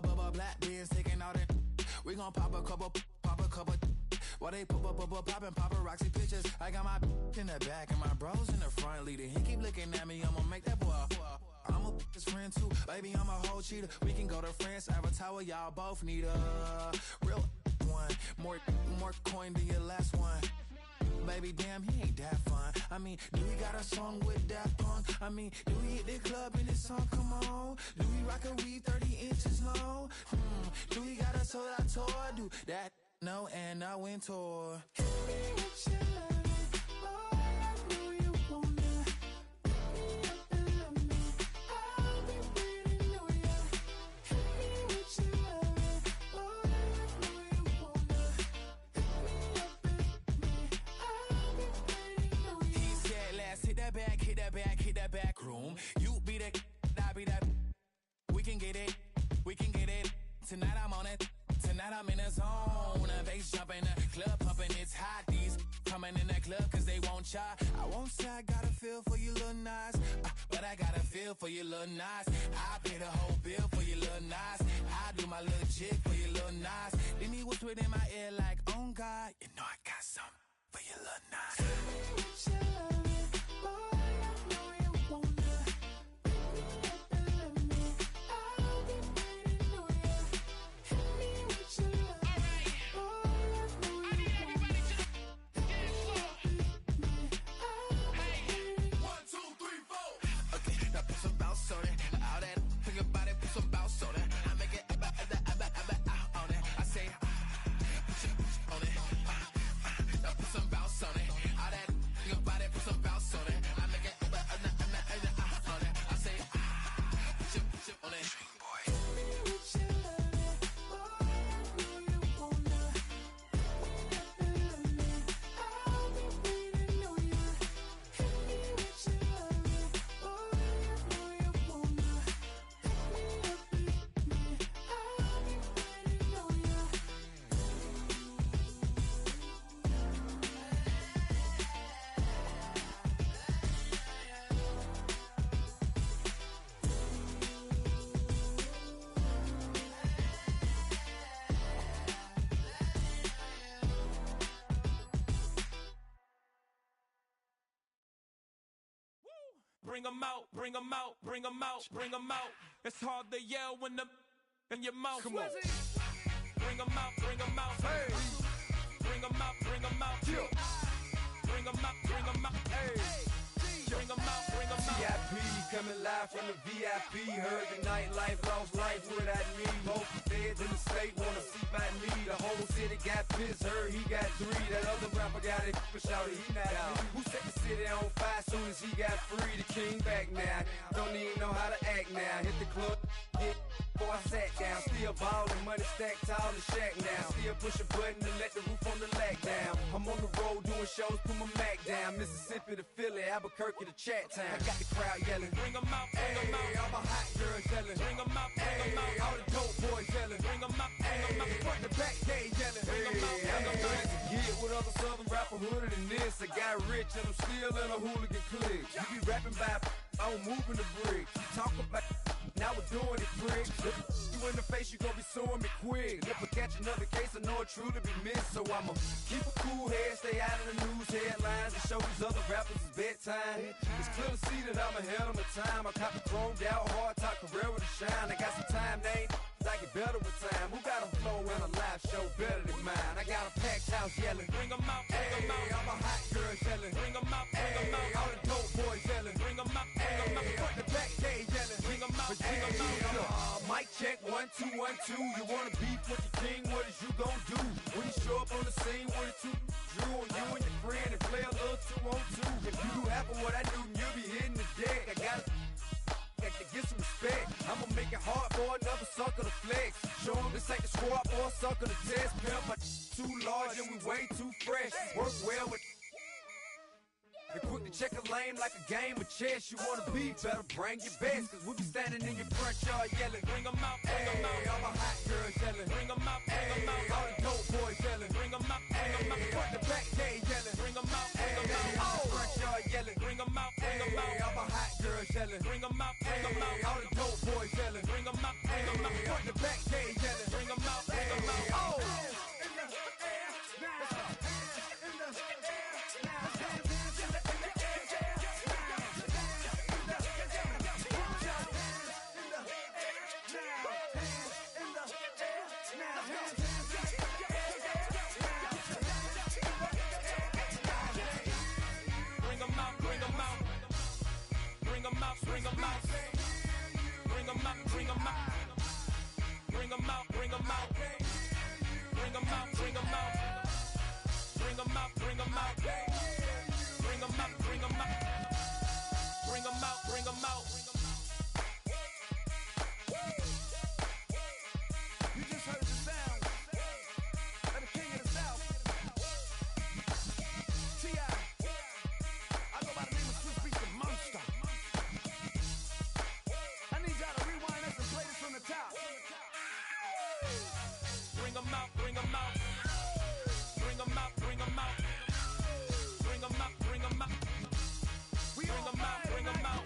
black beers taking all that. We gon' pop a couple. While they poppin' paparazzi pictures. I got my in the back and my bros in the front leader. He keep looking at me, I'ma make that boy. I'm a his friend too, baby, I'm a whole cheater. We can go to France, Avatar, y'all both need a real one. More coin than your last one. Baby, damn, he ain't that fun. I mean, do we got a song with that punk? I mean, do we hit the club in this song? Come on. Do we rock a weed 30 inches long? Do we got a sold out tour? Do that? No, and I went tour. Hit me with your love, boy, I know you wanna. Pick me up and love me. I'll be waiting on ya. Hit me with your love, boy, I know you wanna. Pick me up and love me. I'll be waiting on ya. He said, let's hit that back room. You be the, I be that. We can get it. Tonight I'm on it. Tonight I'm in a zone. A bass jumping, a club pumping, it's hot. These coming in the club cause they won't ya. I won't say I got a feel for you little nice, but I got a feel for you little nice. I pay the whole bill for you little nice. I do my little jig for you little nice. Then he whispered in my ear like, oh God, you know I got something for you little nice. Tell me what you love, boy, I know you wanna. Pick me up and love me. I'll be waiting on ya. Hit me with your love. Bring 'em out, bring 'em out, bring 'em out, bring 'em out. It's hard to yell when the in your mouth. Come on. Bring 'em out, bring 'em out. Hey. Bring 'em out, bring 'em out. Yeah. Bring 'em out, bring 'em out. Hey. Bring 'em out, bring 'em out. VIP coming live from the VIP. Heard the nightlife, lost life without me. Both feds in the state wanna see by me. The whole city got pissed, heard he got 3. That other rapper got it, but shouted he not out. Who set the city on fire soon as he got free? The king back now, don't even know how to act now. Hit the club, get before I sat down. Still ballin', money stacked tall in the shack now. Still push a button to let the roof on the lag down. I'm on the road doing shows, put my Mac down. Mississippi to Philly, Albuquerque to Chat Town. I got the crowd yelling, bring 'em out, bring 'em out. All my hot girls yelling, bring 'em out, bring 'em out. All the dope boys yelling, bring 'em out, bring 'em out. Front the back, they yelling, bring 'em out, bring 'em out. Get with other southern rapper hooded than this. I got rich and I'm still in a hooligan clique. You be rapping by, I'm moving the bricks. You talk about, now we're doing it, prick. Look you in the face, you gon' be suing me quick. If I catch another case, I know it truly be missed. So I'ma keep a cool head, stay out of the news headlines, and show these other rappers it's bedtime. It's clear to see that I'm ahead of my time. I caught the chromed out, hard top career with a shine. I got some time, they ain't I get better with time. Who got a flow and a live show better than mine? I got a packed house yelling, bring 'em out, bring 'em out. All my hot girls yelling, bring 'em out, bring 'em out. All the dope boys yelling, bring 'em out, bring 'em out. Front the back, they yelling, bring 'em out, bring 'em out. Mic check, 1 2 1 2. You wanna beef with the king? What is you gon' do when you show up on the scene with a 2 Drew on you and your friend and play a little 2 on 2? If you do half of what I do, you'll be hitting the deck. I gotta get some respect. I'ma make it hard for another sucker to flex. Show 'em this ain't the squad or a sucker to test. Pimp, but too large and we way too fresh. Work well with. And quick to check a lane like a game of chess. You wanna be better, bring your best. Cause we be standing in your front yard yelling, bring 'em out, bring 'em out. All my hot girls yelling, bring 'em out, bring 'em out. All the dope boys yelling, bring 'em out, bring 'em out. Front the back, they yelling, bring 'em out, bring 'em out. All the front yard yelling, bring 'em out, bring 'em out. All my hot girls yelling, bring 'em out, bring 'em out. All the dope boys yelling, bring 'em out, bring 'em out. Front the back, bring them out. Bring them out, bring them out. Bring them out, bring them out. Bring them out, bring them out. Bring them out, bring them out. Bring them out, bring them out. Bring them out, bring them out. You just heard the sound of the king of the South. T.I. I go by the name of Swiss Beats the Monster. I need y'all to rewind this and play this from the top. Bring them out, bring them out. Bring them out, bring them out. Bring them out, bring them out. We Bring them out, bring them out.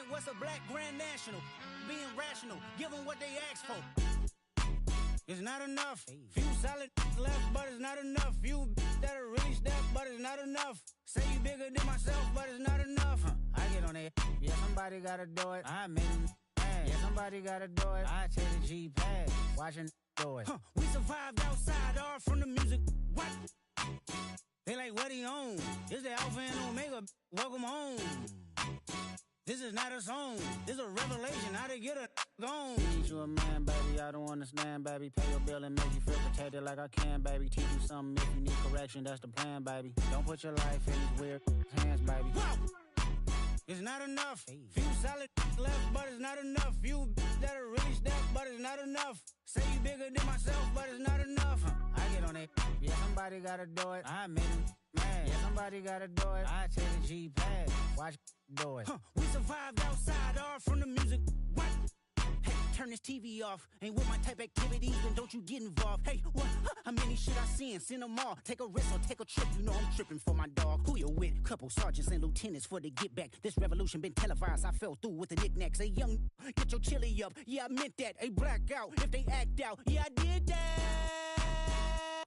What's a black grand national? Being rational, give them what they ask for. It's not enough. Few solid left, but it's not enough. Few that'll really step, but it's not enough. Say you bigger than myself, but it's not enough. I get on it. Yeah, somebody gotta do it. I made it. Yeah, somebody gotta do it. I take the G pass. watching do it. We survived outside, all from the music. What? They like, what he on? This the Alpha and Omega. Welcome home. This is not a song. This is a revelation. How to get a gone. Teach you a man, baby. I don't understand, baby. Pay your bill and make you feel protected like I can, baby. Teach you something if you need correction. That's the plan, baby. Don't put your life in these weird hands, baby. Whoa! It's not enough. Few solid left, but it's not enough. You that are really step, but it's not enough. Say you bigger than myself, but it's not enough. I get on it. Yeah, somebody gotta do it. I admit it. Man, yeah, somebody gotta do it. I take a G-pad. Watch do it. We survived outside, all from the music. What? Hey, turn this TV off. Ain't with my type activities, then don't you get involved. Hey, what? How many shit I seen? Send them all. Take a risk or take a trip. You know I'm tripping for my dog. Who you with? Couple sergeants and lieutenants for the get back. This revolution been televised. I fell through with the knickknacks. Hey, young, get your chili up. Yeah, I meant that. Hey, black out if they act out. Yeah, I did that.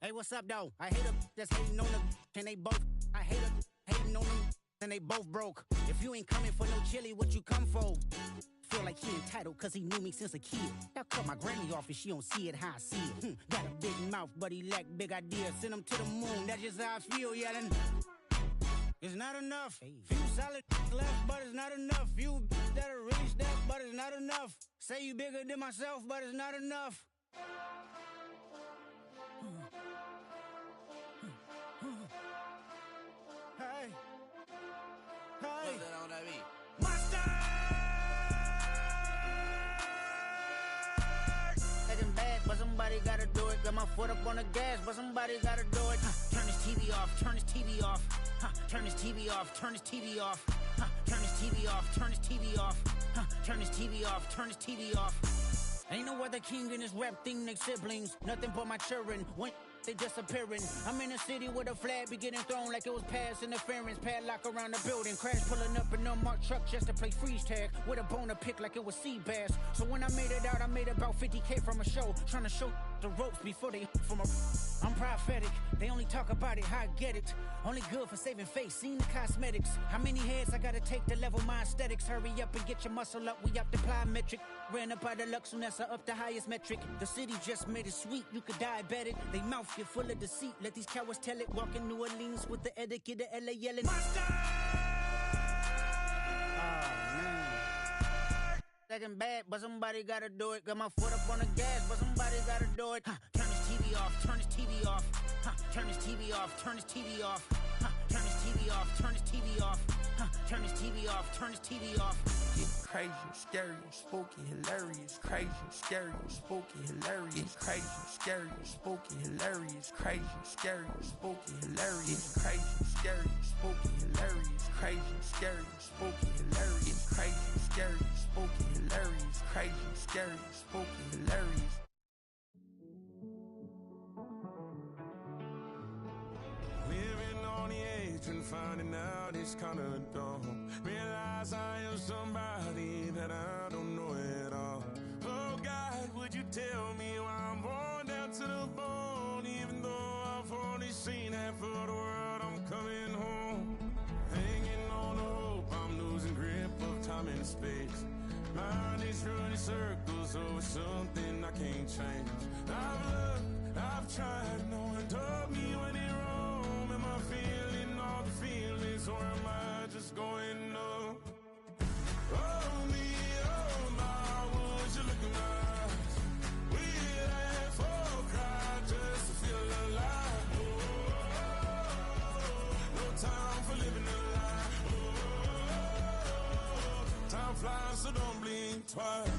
Hey, what's up, though? I hate them that's hating on them, and they both. I hate them hating on them, and they both broke. If you ain't coming for no chili, what you come for? Feel like he entitled, cause he knew me since a kid. Y'all cut my granny off if she don't see it how I see it. Got a big mouth, but he lack big ideas. Send him to the moon, that's just how I feel, yelling. It's not enough. Few solid left, but it's not enough. You that are really step, but it's not enough. Say you bigger than myself, but it's not enough. Hey. Hey. Monster! Taking bad, but somebody gotta do it. Got my foot up on the gas, but somebody gotta do it. Turn this TV off, turn this TV off. Turn this TV off, turn this TV off. Turn this TV off, turn this TV off. Turn this TV off, turn this TV off. Ain't no other king in this rap thing, they siblings. Nothing but my children. When they disappearing. I'm in a city with a flag be getting thrown like it was past interference. Padlock around the building. Crash pulling up an unmarked truck just to play freeze tag. With a bone to pick like it was sea bass. So when I made it out, I made about 50K from a show. Trying to show the ropes before they from a... I'm prophetic. They only talk about it, how I get it. Only good for saving face, seen the cosmetics. How many heads I gotta take to level my aesthetics? Hurry up and get your muscle up, we up the plyometric. Ran up by the Lux, soon as I up the highest metric. The city just made it sweet, you could diabetic. They mouth get full of deceit, let these cowards tell it. Walk in New Orleans with the etiquette of LA yelling. Monster! Oh, man. Second bad, but somebody gotta do it. Got my foot up on the gas, but somebody gotta do it. Turn this TV off, turn this TV off. Turn this TV off, turn this TV off. Turn this TV off, turn this TV off. Turn this TV off, turn this TV off. It's crazy, scary, spooky, hilarious. Crazy, scary, spooky, hilarious. Crazy, scary, spooky, hilarious. Crazy, scary, spooky, hilarious. Crazy, scary, spooky, hilarious. Crazy, scary, spooky, hilarious. Crazy, scary, spooky, hilarious. Crazy, scary, spooky, hilarious. Living on the edge and finding out it's kinda dumb. Realize I am somebody that I don't know at all. Oh God, would you tell me why I'm born down to the bone? Even though I've only seen half of the world, I'm coming home. Hanging on the hope, I'm losing grip of time and space. Mind is running circles over something I can't change. I've looked, I've tried, no one told me when it wrong. Am I feeling all the feelings, or am I just going numb? Oh me, oh my, would you look in my eyes? We laugh or cry just to feel alive. Oh, no time for living a lie. Oh, time flies, so don't blink twice.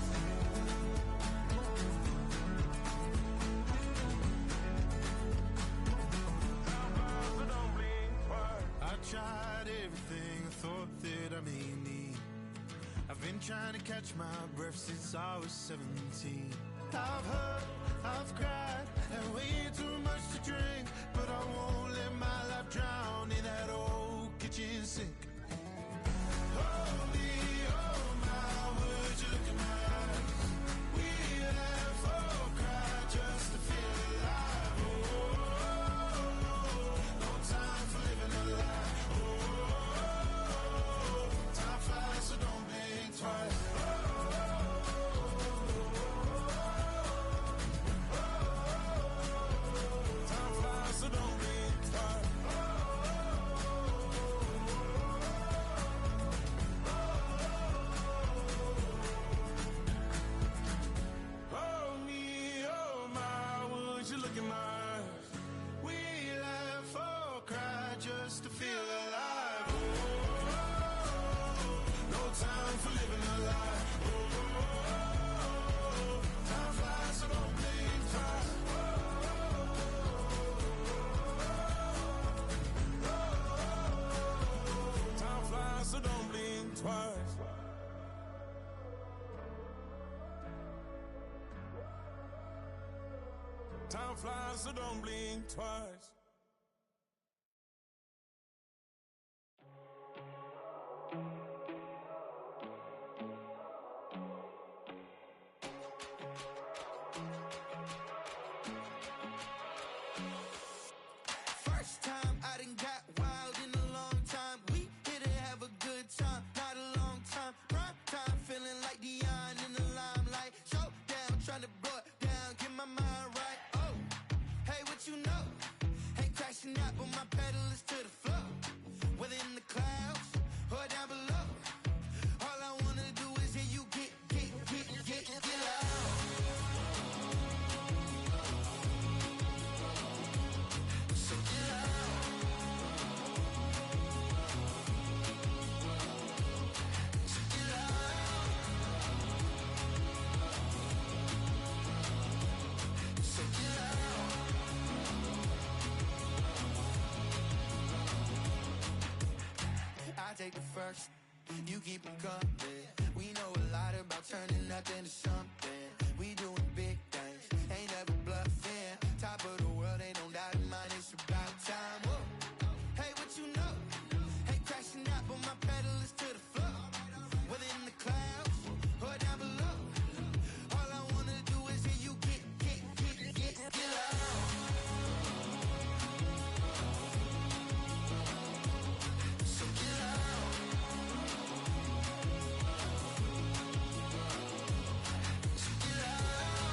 I tried everything I thought that I may need. I've been trying to catch my breath since I was 17. I've hurt, I've cried, and way too much to drink. But I won't let my life drown in that old kitchen sink. Oh me, oh my, would you look in my eyes? We laugh or cry just to feel alive. Oh, no time for living a lie. Oh, time flies, so don't blink twice. Time flies, so don't blink twice. First time I done got wild in a long time. We here to have a good time, not a long time. Prime time, feeling like Dion in the limelight. Showdown, trying to blow it down, get my mind right. Oh, hey, what you know? Ain't crashing out, but my pedal is to the floor. Whether in the clouds or down below, all I wanna do is hear you get loud. So get loud. So get loud. So get loud. I take the first, you keep 'em coming. We know a lot about turning nothing to something. We doing big things, ain't never bluffing. Top of the world, ain't no doubt in mine, it's about time. Whoa. Hey, what you know? Ain't crashing out, but my pedal is to the floor. Whether in the clouds or down below, all I wanna do is hear you get loud. So get loud. So get loud.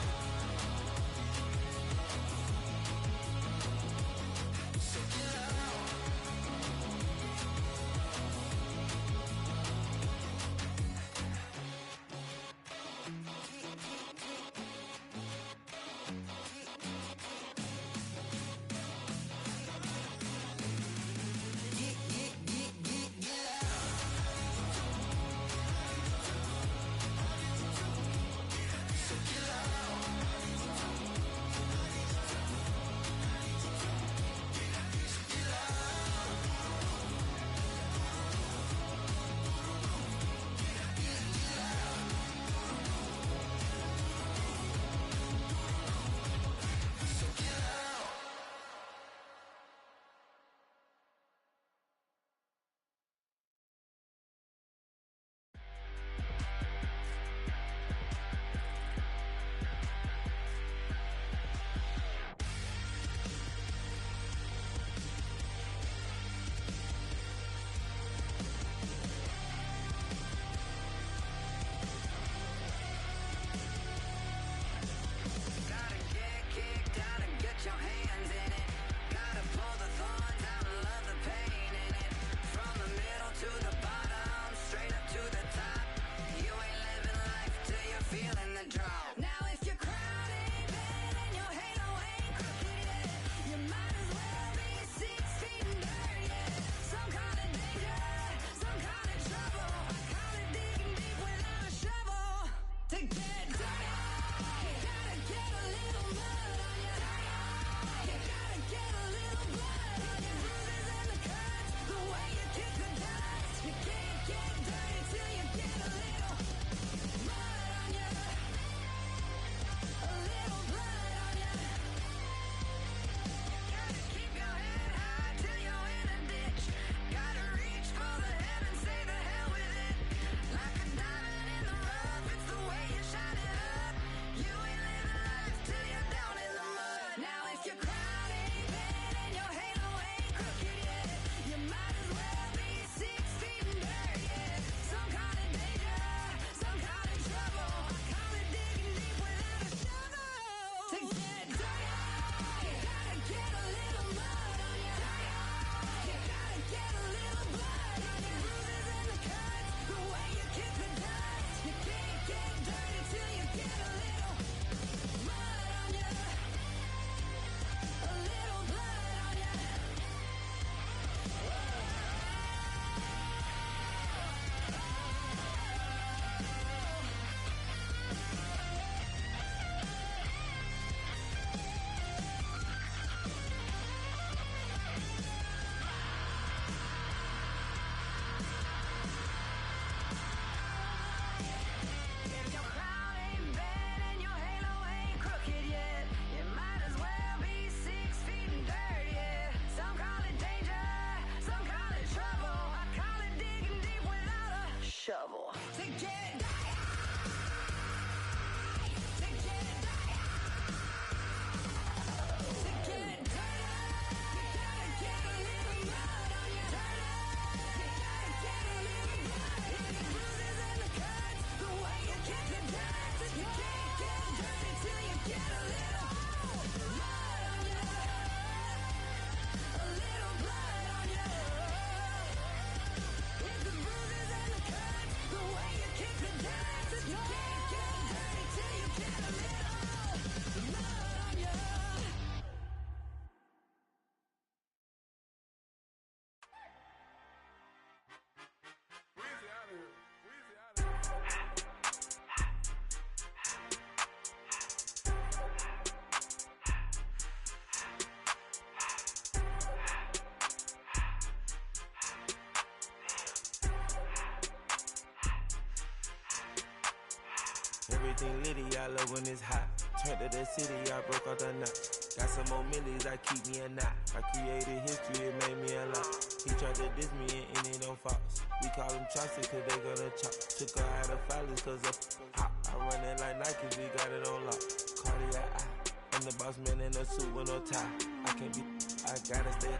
Everything litty, I love when it's hot. Turned to the city, I broke out the knot. Got some more millies, I keep me a knot. I created history, it made me a lot. He tried to diss me and it don't false. We call them Chaucer cause they gonna chop. Took her out of filers cause of hot. I run it like Nike, we got it on lock. Cardiac eye. I'm the boss man in a suit with no tie. I can't be, I gotta stay.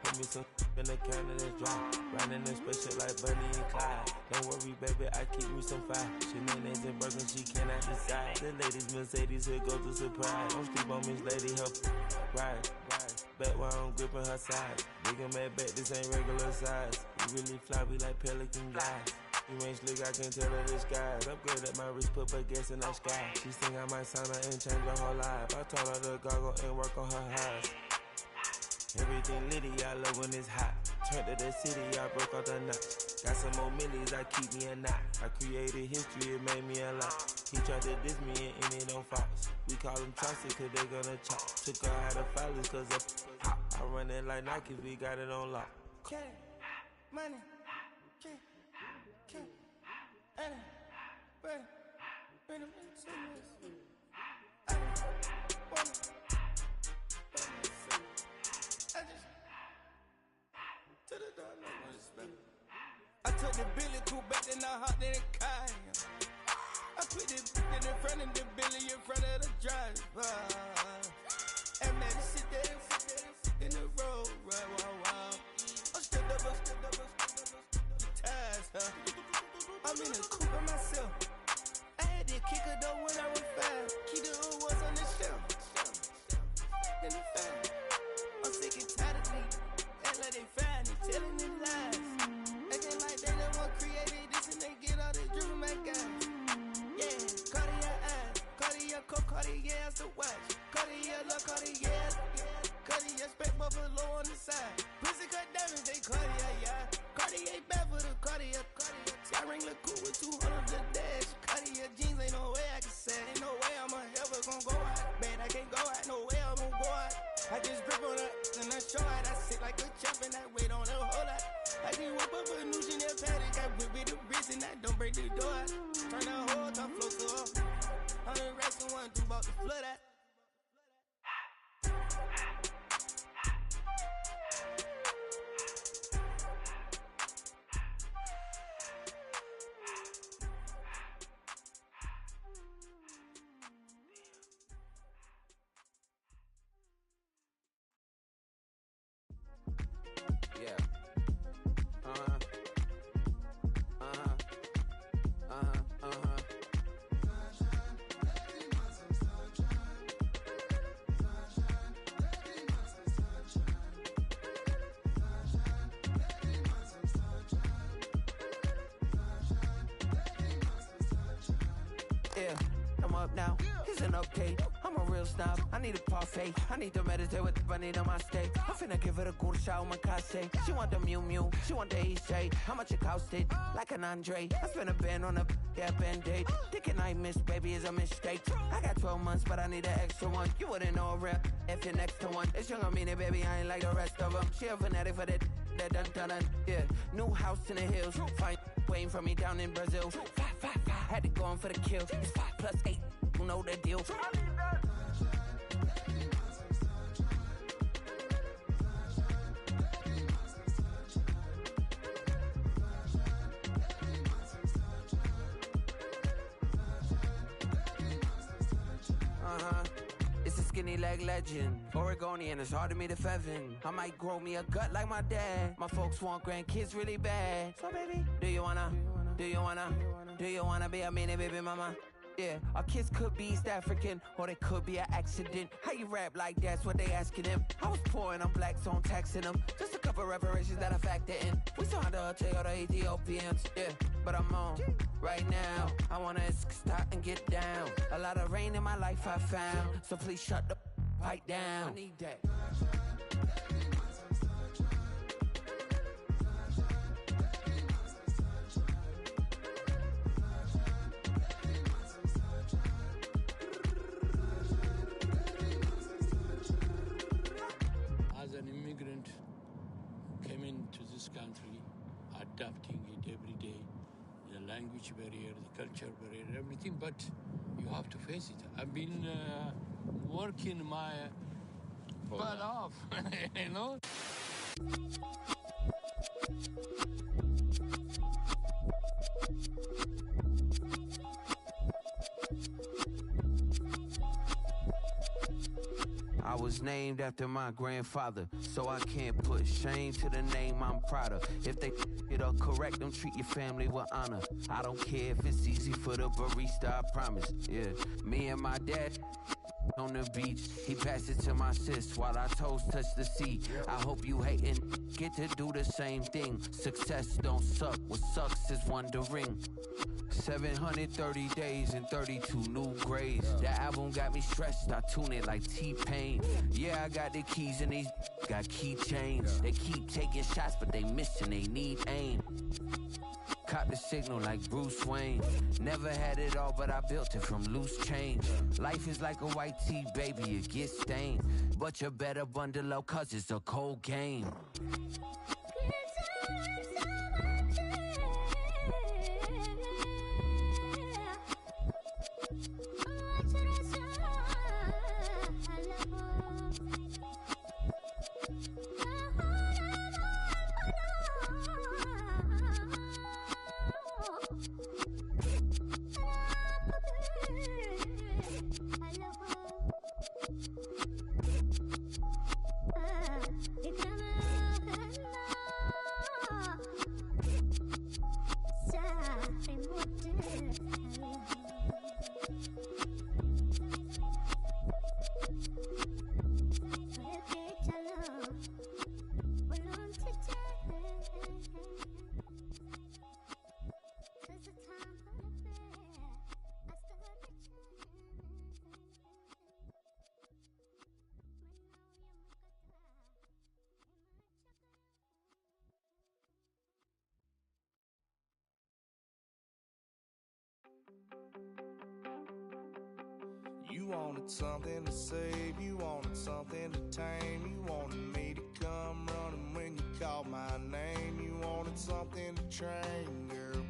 Put me some in the can of this dry. Riding in spaceship like Bunny and Clyde. Don't worry, baby, I keep me some fire. Shenanigans and Birkin, she cannot decide. The ladies, Mercedes, here goes the surprise. Don't sleep on Miss Lady, help ride. Bet while I'm gripping her side. Big and mad bet, this ain't regular size. You really fly, we like pelican guys. You ain't slick, I can tell her disguise. Upgrade at my wrist, put baguettes in the sky. She think I might sign her and change her whole life. I told her to goggle and work on her highs. Everything litty, I love when it's hot. Turned to the city, I broke out the knot. Got some more millies, I keep me a knot. I created history, it made me a lot. He tried to diss me and it don't false. We call them Chaucer cause they gonna chop. Took her out of filers cause of hot. I run it like Nike, we got it on lock. Money, money, I took the Billy Cool back and I hopped in the car. I put the in front of the Billy in front of the driver. And man, sit there in the road, right, wow. I'm stood up, ties, huh? I'm in the coupe by myself. I had to kick her though when I was 5. Keep the old ones on the shelf. In the fan. I'm sick and tired of me. Act like they find it, telling them lies. Acting like they the one created this and they get all this driven my guys. Yeah, Cartier eyes, Cartier coat, Cartier as the watch. Cartier look, Cartier, Cartier spec buffalo on the side. Pussy cut diamonds, they Cartier, yeah. Cartier bad for the Cartier. Sky ring look cool with 200 the dash. Cartier jeans, ain't no way I can say. Ain't no way I'm ever gon' go out. Man, I can't go out, no way I'm gon' go out. I just grip on her and I show out. I sit like a champ and I wait on her whole lot. I just whip up a new Chanel paddock. I whip with the wrist and I don't break the door out. Turn the whole top floor to off. 100 racks and 1 2 about to flood out. Yeah, I'm up now. It's an update. I'm a real snob. I need a parfait. I need to meditate with the bunny on my stay. I'm finna give it a good shot with my casse. She want the Mew Mew. She want the EJ. How much it costed? Like an Andre. I spent a band on a band-aid. Thinking I missed, baby, is a mistake. I got 12 months, but I need an extra one. You wouldn't know a rep if you're next to one. It's young, I mean it, baby. I ain't like the rest of them. She a fanatic for that dun. Yeah, new house in the hills. Fine, waiting for me down in Brazil. 5, had to go on for the kill. It's 5 plus 8. You know the deal. It's a skinny leg legend. Oregonian, it's hard to meet a Fevin. I might grow me a gut like my dad. My folks want grandkids really bad. So baby, do you wanna be a mini baby mama? Yeah, our kids could be East African, or they could be an accident. How you rap like that's what they asking him. I was poor and I'm black, so I'm taxing them. Just a couple reparations that I factor in. We saw the Toyota Ethiopians, yeah, but I'm on right now. I wanna start and get down. A lot of rain in my life I found, so please shut the pipe down. I need that. As an immigrant, came into this country, adapting it every day, the language barrier, the culture barrier, everything, but have to face it. I've been working my butt off, you know? I was named after my grandfather, so I can't put shame to the name I'm proud of. If they it up correct, them treat your family with honor. I don't care if it's easy for the barista, I promise. Yeah, me and my dad on the beach, he passed it to my sis while our toes touch the sea. I hope you hatin' get to do the same thing. Success don't suck, what sucks is wondering. 730 days and 32 new grades. That album got me stressed, I tune it like T-Pain. Yeah, I got the keys and these got keychains. They keep taking shots, but they missing, they need aim. Caught the signal like Bruce Wayne. Never had it all, but I built it from loose change. Life is like a white tee, baby, it gets stained. But you better bundle up, cause it's a cold game. You wanted something to save, you wanted something to tame. You wanted me to come running when you called my name. You wanted something to train, girl,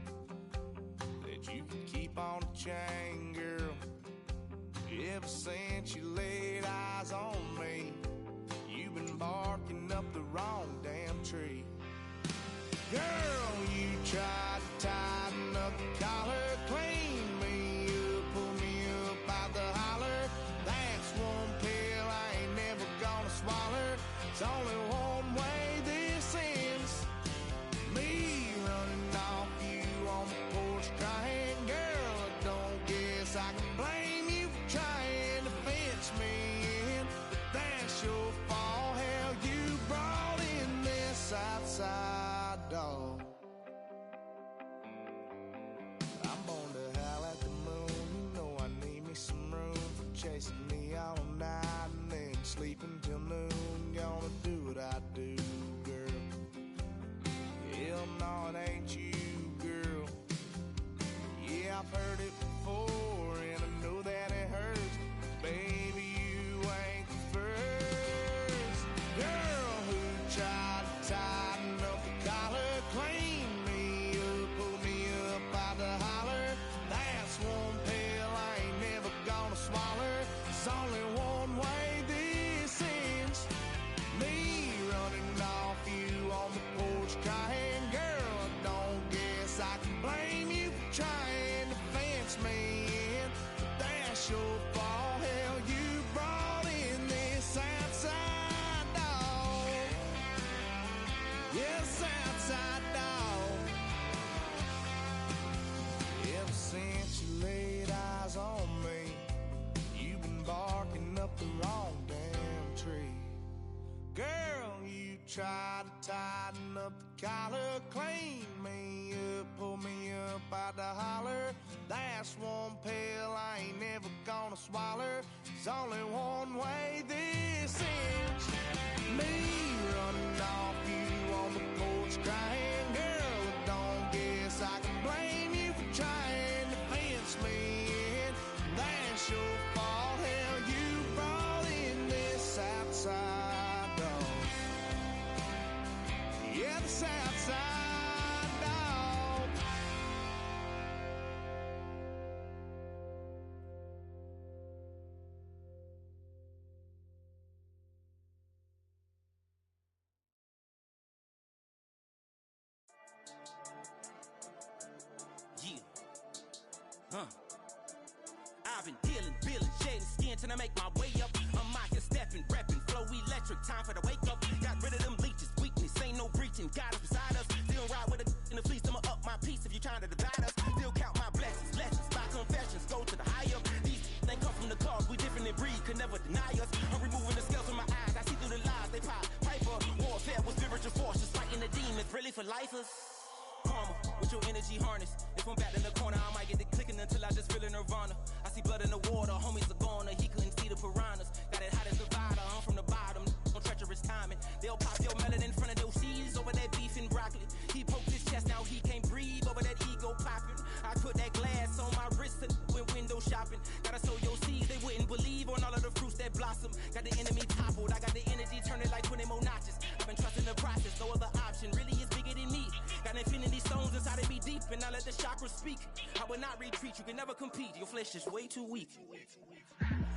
that you could keep on the chain, girl. Ever since you laid eyes on me, you've been barking up the wrong damn tree. Girl, you tried to tighten up the collar, clean me up, pull me up out the holler. That's one pill I ain't never gonna swallow. It's only one way this ends. Me running off you on the porch crying. Girl, I don't guess I can blame you for trying to fence me in. But that's your fault, hell, you brought in this outside dog. I'm born to howl at the moon. You know I need me some room for chasing me all night and then sleeping till noon. Gonna do what I do, girl. Hell no, it ain't you, girl. Yeah, I've heard it before and I know that it hurts. Baby, you ain't the first girl who tried to tighten up the collar, clean me up, pull me up out the holler. That's one pill I ain't never gonna swallow. There's only one way this ends. Me running off you on the porch crying. Girl, I don't guess I can blame you for trying to fence me in. But that's your fault, hell, you brought in this outside dog. Yes, outside dog. Ever since you laid eyes on me, you've been barking up the wrong damn tree. Girl, you tried to tighten up the collar, clean me up, pull me up out the holler. That's one pill I ain't never gonna swallow. There's only one way this ends. Me running off you on the porch crying. Girl, I don't guess I can blame you for trying to fence me in. That's your fault, hell, you brought in this outside dog. Yeah, this outside dog. till I make my way up. I'm out here stepping, repping, flow electric, time for the wake up. Got rid of them leeches, weakness, ain't no breaching. God is beside us, still ride with a in the fleece. I'ma up my piece if you trying to divide us. Still count my blessings, lessons, my confessions, go to the higher. These they come from the cause, we different in breed, could never deny us. I'm removing the scales from my eyes, I see through the lies they pop. Piper, warfare with spiritual forces, fighting the demons, really for lifers. Karma, with your energy harness. If I'm back in the corner, I might get it clicking until I just feel a nirvana. I see blood in the water, homies are gone, he couldn't see the piranhas. Got it hot as divider, I'm from the bottom, on treacherous timing. They'll pop your melon in front of those seeds over that beef and broccoli. He poked his chest out, he can't breathe over that ego popping. I put that glass on my wrist and went window shopping. Gotta sow your seeds, they wouldn't believe on all of the fruits that blossom. Got the enemy toppled, I got the energy turning like 20 more notches. I've been trusting the process, no other option really is bigger than me. Got infinity stones inside of me deep, and I let the chakras speak. I will not retreat, you can never compete, your flesh is way too weak.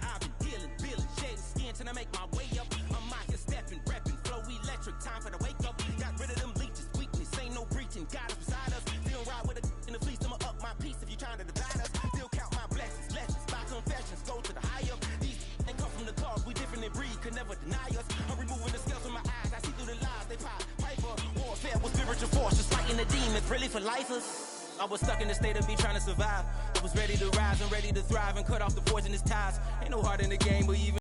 I've been healing, feeling, shedding skin till I make my way up. I'm out here stepping, repping, flow electric, time for the wake up. Got rid of them leeches, weakness, ain't no breaching. God is beside us, still ride with a in the fleece. I'ma up my piece if you trying to divide us. Still count my blessings, lessons, my confessions, go to the higher. These they come from the cause, we different in breed, could never deny us. I'm removing the scales from my eyes, I see through the lies they pop. Piper, warfare with spiritual forces, fighting the demons, really for lifers. I was stuck in the state of me trying to survive. I was ready to rise and ready to thrive and cut off the poisonous ties. Ain't no heart in the game, but even